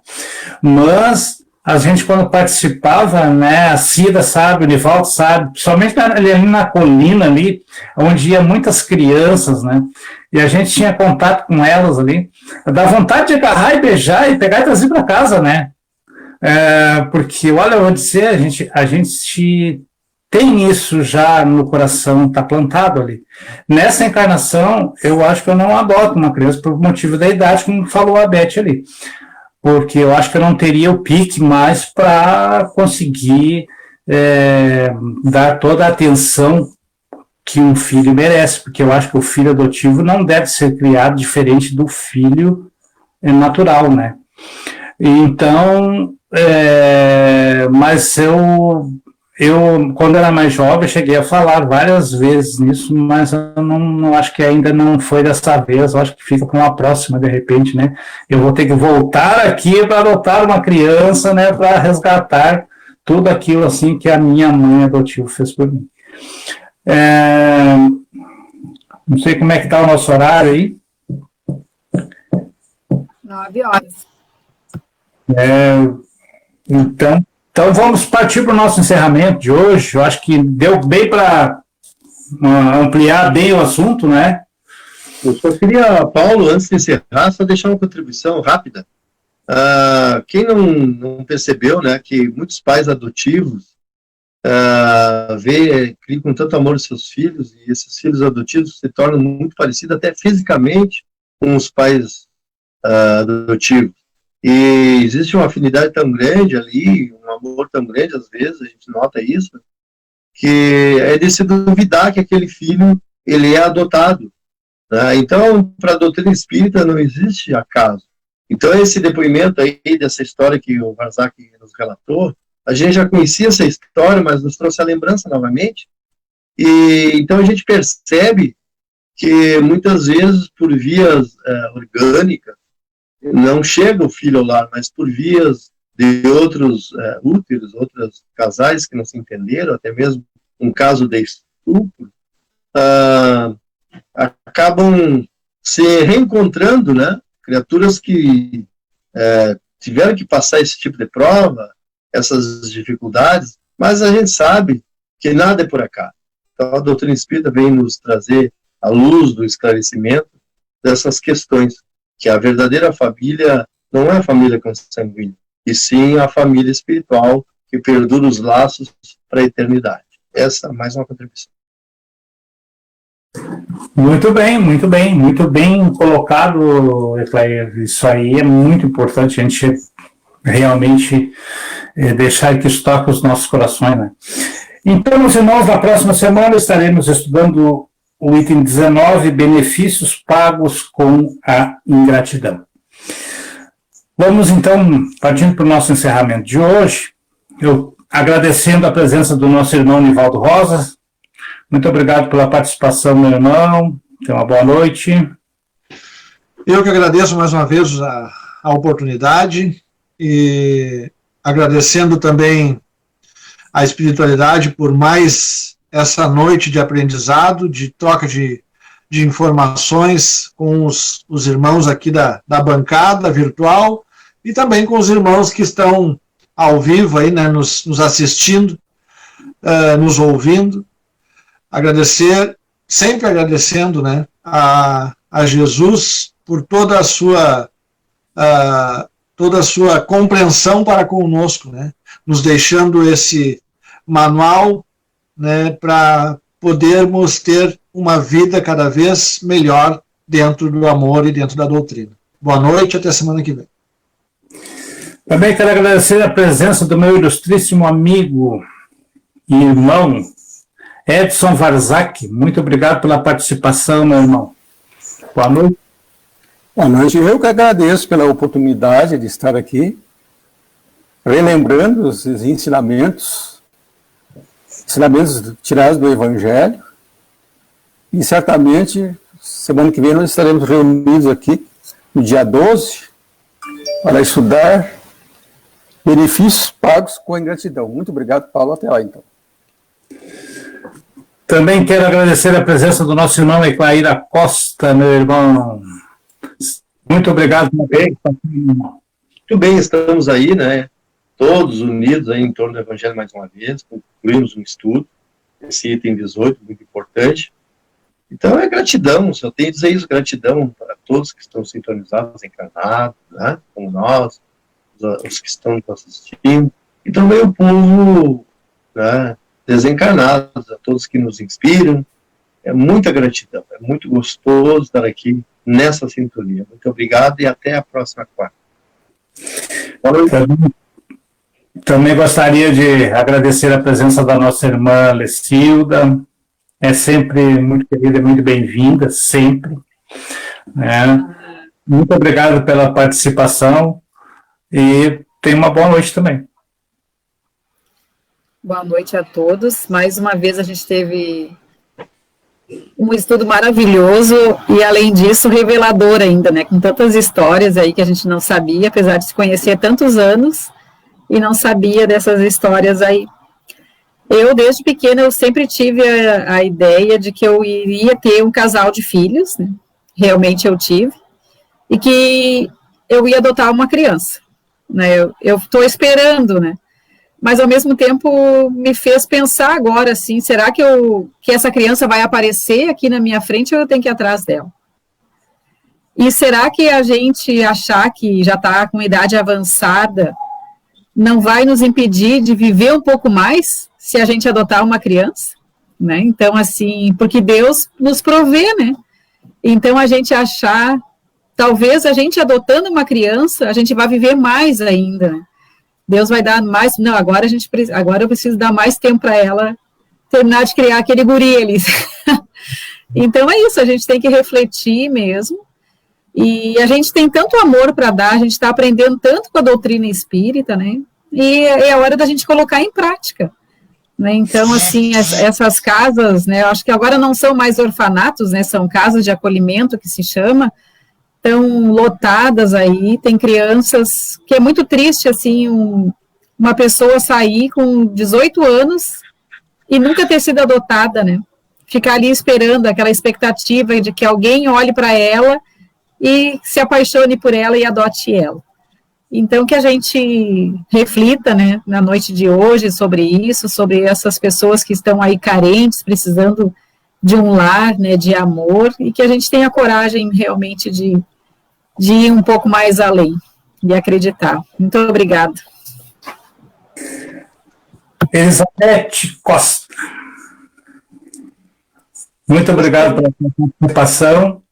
B: Mas a gente, quando participava, né, a Cida sabe, o Nivaldo sabe, principalmente ali na colina ali, onde ia muitas crianças, né, e a gente tinha contato com elas ali, dá vontade de agarrar e beijar e pegar e trazer para casa, né, porque, olha, eu vou dizer, a gente tem isso já no coração, está plantado ali. Nessa encarnação, eu acho que eu não adoto uma criança por motivo da idade, como falou a Beth ali, porque eu acho que eu não teria o pique mais para conseguir dar toda a atenção que um filho merece, porque eu acho que o filho adotivo não deve ser criado diferente do filho natural, né? Então, mas eu, quando era mais jovem, cheguei a falar várias vezes nisso, mas eu não acho que ainda não foi dessa vez, eu acho que fica para uma próxima, de repente, né? Eu vou ter que voltar aqui para adotar uma criança, né, para resgatar tudo aquilo, assim, que a minha mãe adotiva fez por mim. Não sei como é que está o nosso horário aí.
F: 9 horas.
B: Então vamos partir para o nosso encerramento de hoje. Eu acho que deu bem para ampliar bem o assunto, né?
A: Eu só queria, Paulo, antes de encerrar, só deixar uma contribuição rápida. Quem não percebeu, né, que muitos pais adotivos cria com tanto amor os seus filhos, e esses filhos adotivos se tornam muito parecidos, até fisicamente, com os pais adotivos. E existe uma afinidade tão grande ali, um amor tão grande, às vezes, a gente nota isso, que é de se duvidar que aquele filho, ele é adotado. Né? Então, para a doutrina espírita não existe acaso. Então, esse depoimento aí, dessa história que o Varzak nos relatou, a gente já conhecia essa história, mas nos trouxe a lembrança novamente, e então a gente percebe que muitas vezes, por vias orgânicas, não chega o filho ao lar, mas por vias de outros úteros, outros casais que não se entenderam, até mesmo um caso de estupro, acabam se reencontrando, né? Criaturas que tiveram que passar esse tipo de prova, essas dificuldades, mas a gente sabe que nada é por acaso. Então a doutrina espírita vem nos trazer a luz do esclarecimento dessas questões, que a verdadeira família não é a família consanguínea, e sim a família espiritual que perdura os laços para a eternidade. Essa é mais uma contribuição.
B: Muito bem colocado, Eclair. Isso aí é muito importante, a gente realmente deixar que isso toque os nossos corações, né? Então, meus irmãos, na próxima semana estaremos estudando o item 19, benefícios pagos com a ingratidão. Vamos, então, partindo para o nosso encerramento de hoje, eu agradecendo a presença do nosso irmão Nivaldo Rosa. Muito obrigado pela participação, meu irmão. Tenha uma boa noite.
D: Eu que agradeço mais uma vez a oportunidade e agradecendo também a espiritualidade por mais essa noite de aprendizado, de troca de informações com os irmãos aqui da bancada virtual e também com os irmãos que estão ao vivo aí, né, nos assistindo, nos ouvindo. Agradecer, sempre agradecendo, né, a Jesus por toda a sua compreensão para conosco, né, nos deixando esse manual, né, para podermos ter uma vida cada vez melhor dentro do amor e dentro da doutrina. Boa noite, até semana que vem.
B: Também quero agradecer a presença do meu ilustríssimo amigo e irmão, Edson Varzak. Muito obrigado pela participação, meu irmão. Boa noite.
C: Boa noite. Eu que agradeço pela oportunidade de estar aqui, relembrando os ensinamentos tirados do Evangelho, e certamente, semana que vem, nós estaremos reunidos aqui, no dia 12, para estudar benefícios pagos com a ingratidão. Muito obrigado, Paulo. Até lá, então.
B: Também quero agradecer a presença do nosso irmão Eclair Acosta, meu irmão. Muito obrigado.
A: Muito bem, estamos aí, né? Todos unidos aí em torno do Evangelho mais uma vez, concluímos um estudo, esse item 18, muito importante. Então é gratidão, só tenho a dizer isso, gratidão para todos que estão sintonizados, encarnados, né, como nós, os que estão nos assistindo, e também o povo, né, desencarnado, a todos que nos inspiram. É muita gratidão, é muito gostoso estar aqui nessa sintonia. Muito obrigado e até a próxima quarta.
B: Também gostaria de agradecer a presença da nossa irmã Lecilda. É sempre muito querida e muito bem-vinda, sempre. Muito obrigado pela participação e tenha uma boa noite também.
F: Boa noite a todos. Mais uma vez a gente teve um estudo maravilhoso e, além disso, revelador ainda, né? Com tantas histórias aí que a gente não sabia, apesar de se conhecer há tantos anos, e não sabia dessas histórias aí. Eu, desde pequena, eu sempre tive a ideia de que eu iria ter um casal de filhos, né? Realmente eu tive, e que eu ia adotar uma criança, né? Eu estou esperando, né? Mas, ao mesmo tempo, me fez pensar agora, assim, será que essa criança vai aparecer aqui na minha frente ou eu tenho que ir atrás dela? E será que a gente achar que já está com idade avançada não vai nos impedir de viver um pouco mais, se a gente adotar uma criança, né? Então, assim, porque Deus nos provê, né? Então, a gente achar, talvez a gente adotando uma criança, a gente vai viver mais ainda, né? Deus vai dar mais, não, agora eu preciso dar mais tempo para ela terminar de criar aquele guri ali. Então, é isso, a gente tem que refletir mesmo, e a gente tem tanto amor para dar, a gente está aprendendo tanto com a doutrina espírita, né? E é a hora da gente colocar em prática. Né? Então, assim, essas casas, né, eu acho que agora não são mais orfanatos, né, são casas de acolhimento, que se chama, estão lotadas aí, tem crianças, que é muito triste, assim, uma pessoa sair com 18 anos e nunca ter sido adotada, né, ficar ali esperando aquela expectativa de que alguém olhe para ela e se apaixone por ela e adote ela. Então, que a gente reflita, né, na noite de hoje sobre isso, sobre essas pessoas que estão aí carentes, precisando de um lar, né, de amor, e que a gente tenha coragem realmente de ir um pouco mais além, e acreditar. Muito obrigada.
B: Elizabeth Costa. Muito obrigado pela sua participação.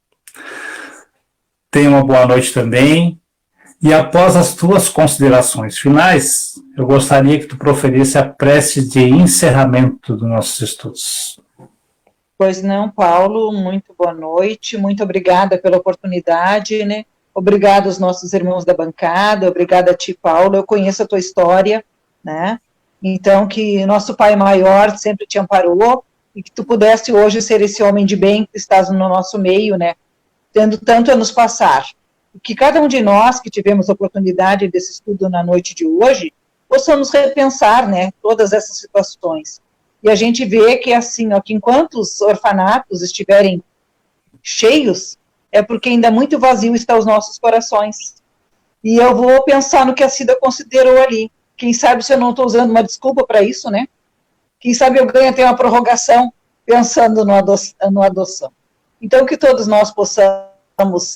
B: Tenha uma boa noite também. E após as tuas considerações finais, eu gostaria que tu proferisse a prece de encerramento dos nossos estudos.
E: Pois não, Paulo, muito boa noite, muito obrigada pela oportunidade, né? Obrigada aos nossos irmãos da bancada, obrigada a ti, Paulo, eu conheço a tua história, né? Então, que nosso Pai Maior sempre te amparou e que tu pudesse hoje ser esse homem de bem que estás no nosso meio, né? Tendo tanto a nos passar. Que cada um de nós que tivemos a oportunidade desse estudo na noite de hoje, possamos repensar, né, todas essas situações. E a gente vê que, assim, ó, que enquanto os orfanatos estiverem cheios, é porque ainda muito vazio estão os nossos corações. E eu vou pensar no que a Cida considerou ali. Quem sabe se eu não estou usando uma desculpa para isso, né? Quem sabe eu ganho até uma prorrogação pensando no adoção. Então, que todos nós possamos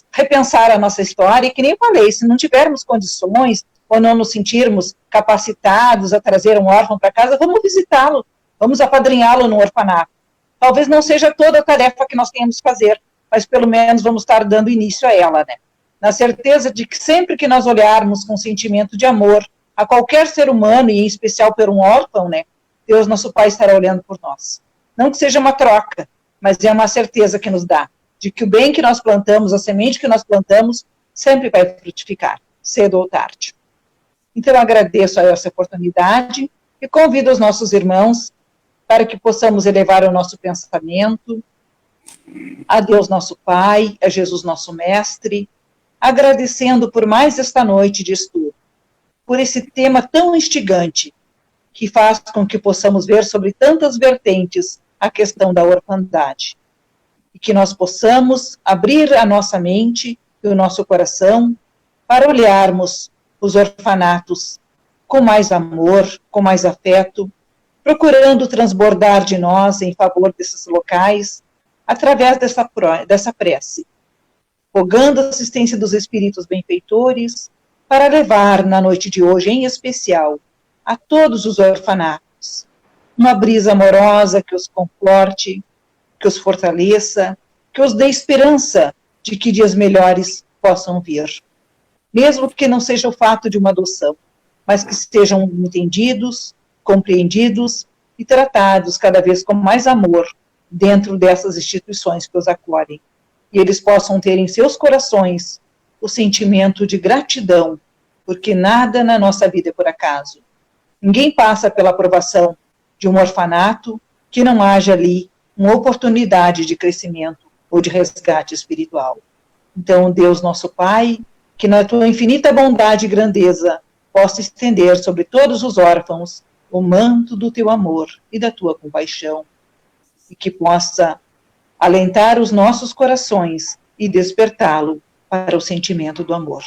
E: repensar a nossa história, e que nem eu falei, se não tivermos condições, ou não nos sentirmos capacitados a trazer um órfão para casa, vamos visitá-lo, vamos apadrinhá-lo no orfanato. Talvez não seja toda a tarefa que nós tenhamos que fazer, mas pelo menos vamos estar dando início a ela, né? Na certeza de que sempre que nós olharmos com sentimento de amor a qualquer ser humano, e em especial por um órfão, né, Deus, nosso Pai, estará olhando por nós. Não que seja uma troca, mas é uma certeza que nos dá, de que o bem que nós plantamos, a semente que nós plantamos, sempre vai frutificar, cedo ou tarde. Então, eu agradeço a essa oportunidade e convido os nossos irmãos para que possamos elevar o nosso pensamento a Deus nosso Pai, a Jesus nosso Mestre, agradecendo por mais esta noite de estudo, por esse tema tão instigante, que faz com que possamos ver sobre tantas vertentes a questão da orfandade. E que nós possamos abrir a nossa mente e o nosso coração para olharmos os orfanatos com mais amor, com mais afeto, procurando transbordar de nós em favor desses locais, através dessa prece, rogando a assistência dos espíritos benfeitores, para levar na noite de hoje, em especial, a todos os orfanatos, uma brisa amorosa que os conforte, que os fortaleça, que os dê esperança de que dias melhores possam vir. Mesmo que não seja o fato de uma adoção, mas que sejam entendidos, compreendidos e tratados cada vez com mais amor dentro dessas instituições que os acolhem. E eles possam ter em seus corações o sentimento de gratidão, porque nada na nossa vida é por acaso. Ninguém passa pela aprovação de um orfanato que não haja ali uma oportunidade de crescimento ou de resgate espiritual. Então, Deus nosso Pai, que na tua infinita bondade e grandeza possa estender sobre todos os órfãos o manto do teu amor e da tua compaixão, e que possa alentar os nossos corações e despertá-lo para o sentimento do amor.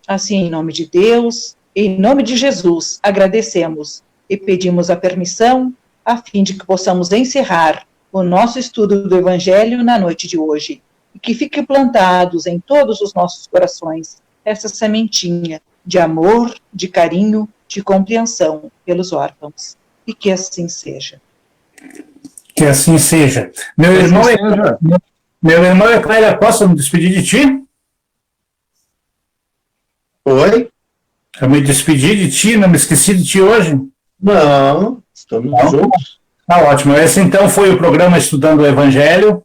E: Assim, em nome de Deus, em nome de Jesus, agradecemos e pedimos a permissão a fim de que possamos encerrar o nosso estudo do Evangelho na noite de hoje, e que fique plantados em todos os nossos corações essa sementinha de amor, de carinho, de compreensão pelos órfãos. e que assim seja.
B: Que assim seja. Meu irmão Eclélia, posso me despedir de ti?
A: Oi?
B: Eu me despedi de ti, não me esqueci de ti hoje?
A: Não, estamos juntos.
B: Tá ótimo. Esse então foi o programa Estudando o Evangelho,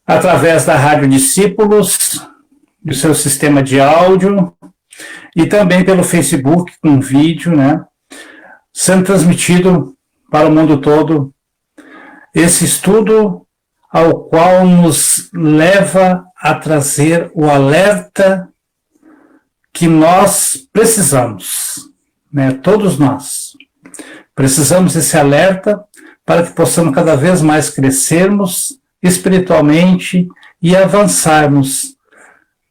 B: através da Rádio Discípulos, do seu sistema de áudio, e também pelo Facebook, com vídeo, né? Sendo transmitido para o mundo todo esse estudo ao qual nos leva a trazer o alerta que nós precisamos, né? Todos nós precisamos desse alerta para que possamos cada vez mais crescermos espiritualmente e avançarmos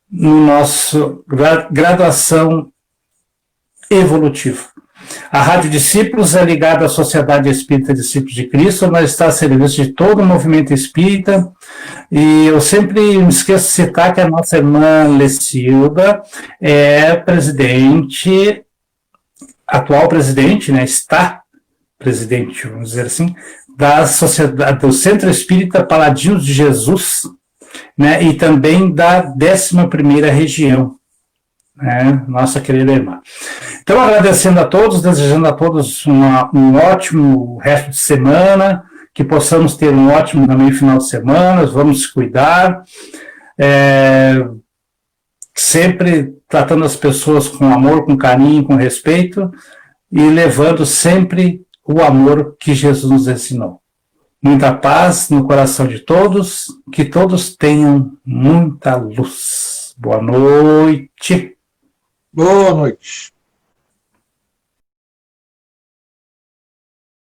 B: no nosso graduação evolutiva. A Rádio Discípulos é ligada à Sociedade Espírita Discípulos de Cristo, mas está a serviço de todo o movimento espírita, e eu sempre me esqueço de citar que a nossa irmã Lecilda é presidente, atual presidente, né, está presidente, vamos dizer assim, da sociedade, do Centro Espírita Paladinos de Jesus, né, e também da 11ª região, né, nossa querida irmã. Então, agradecendo a todos, desejando a todos um ótimo resto de semana, que possamos ter um ótimo também final de semana, vamos se cuidar, sempre tratando as pessoas com amor, com carinho, com respeito, e levando sempre o amor que Jesus nos ensinou. Muita paz no coração de todos, que todos tenham muita luz. Boa noite.
D: Boa noite.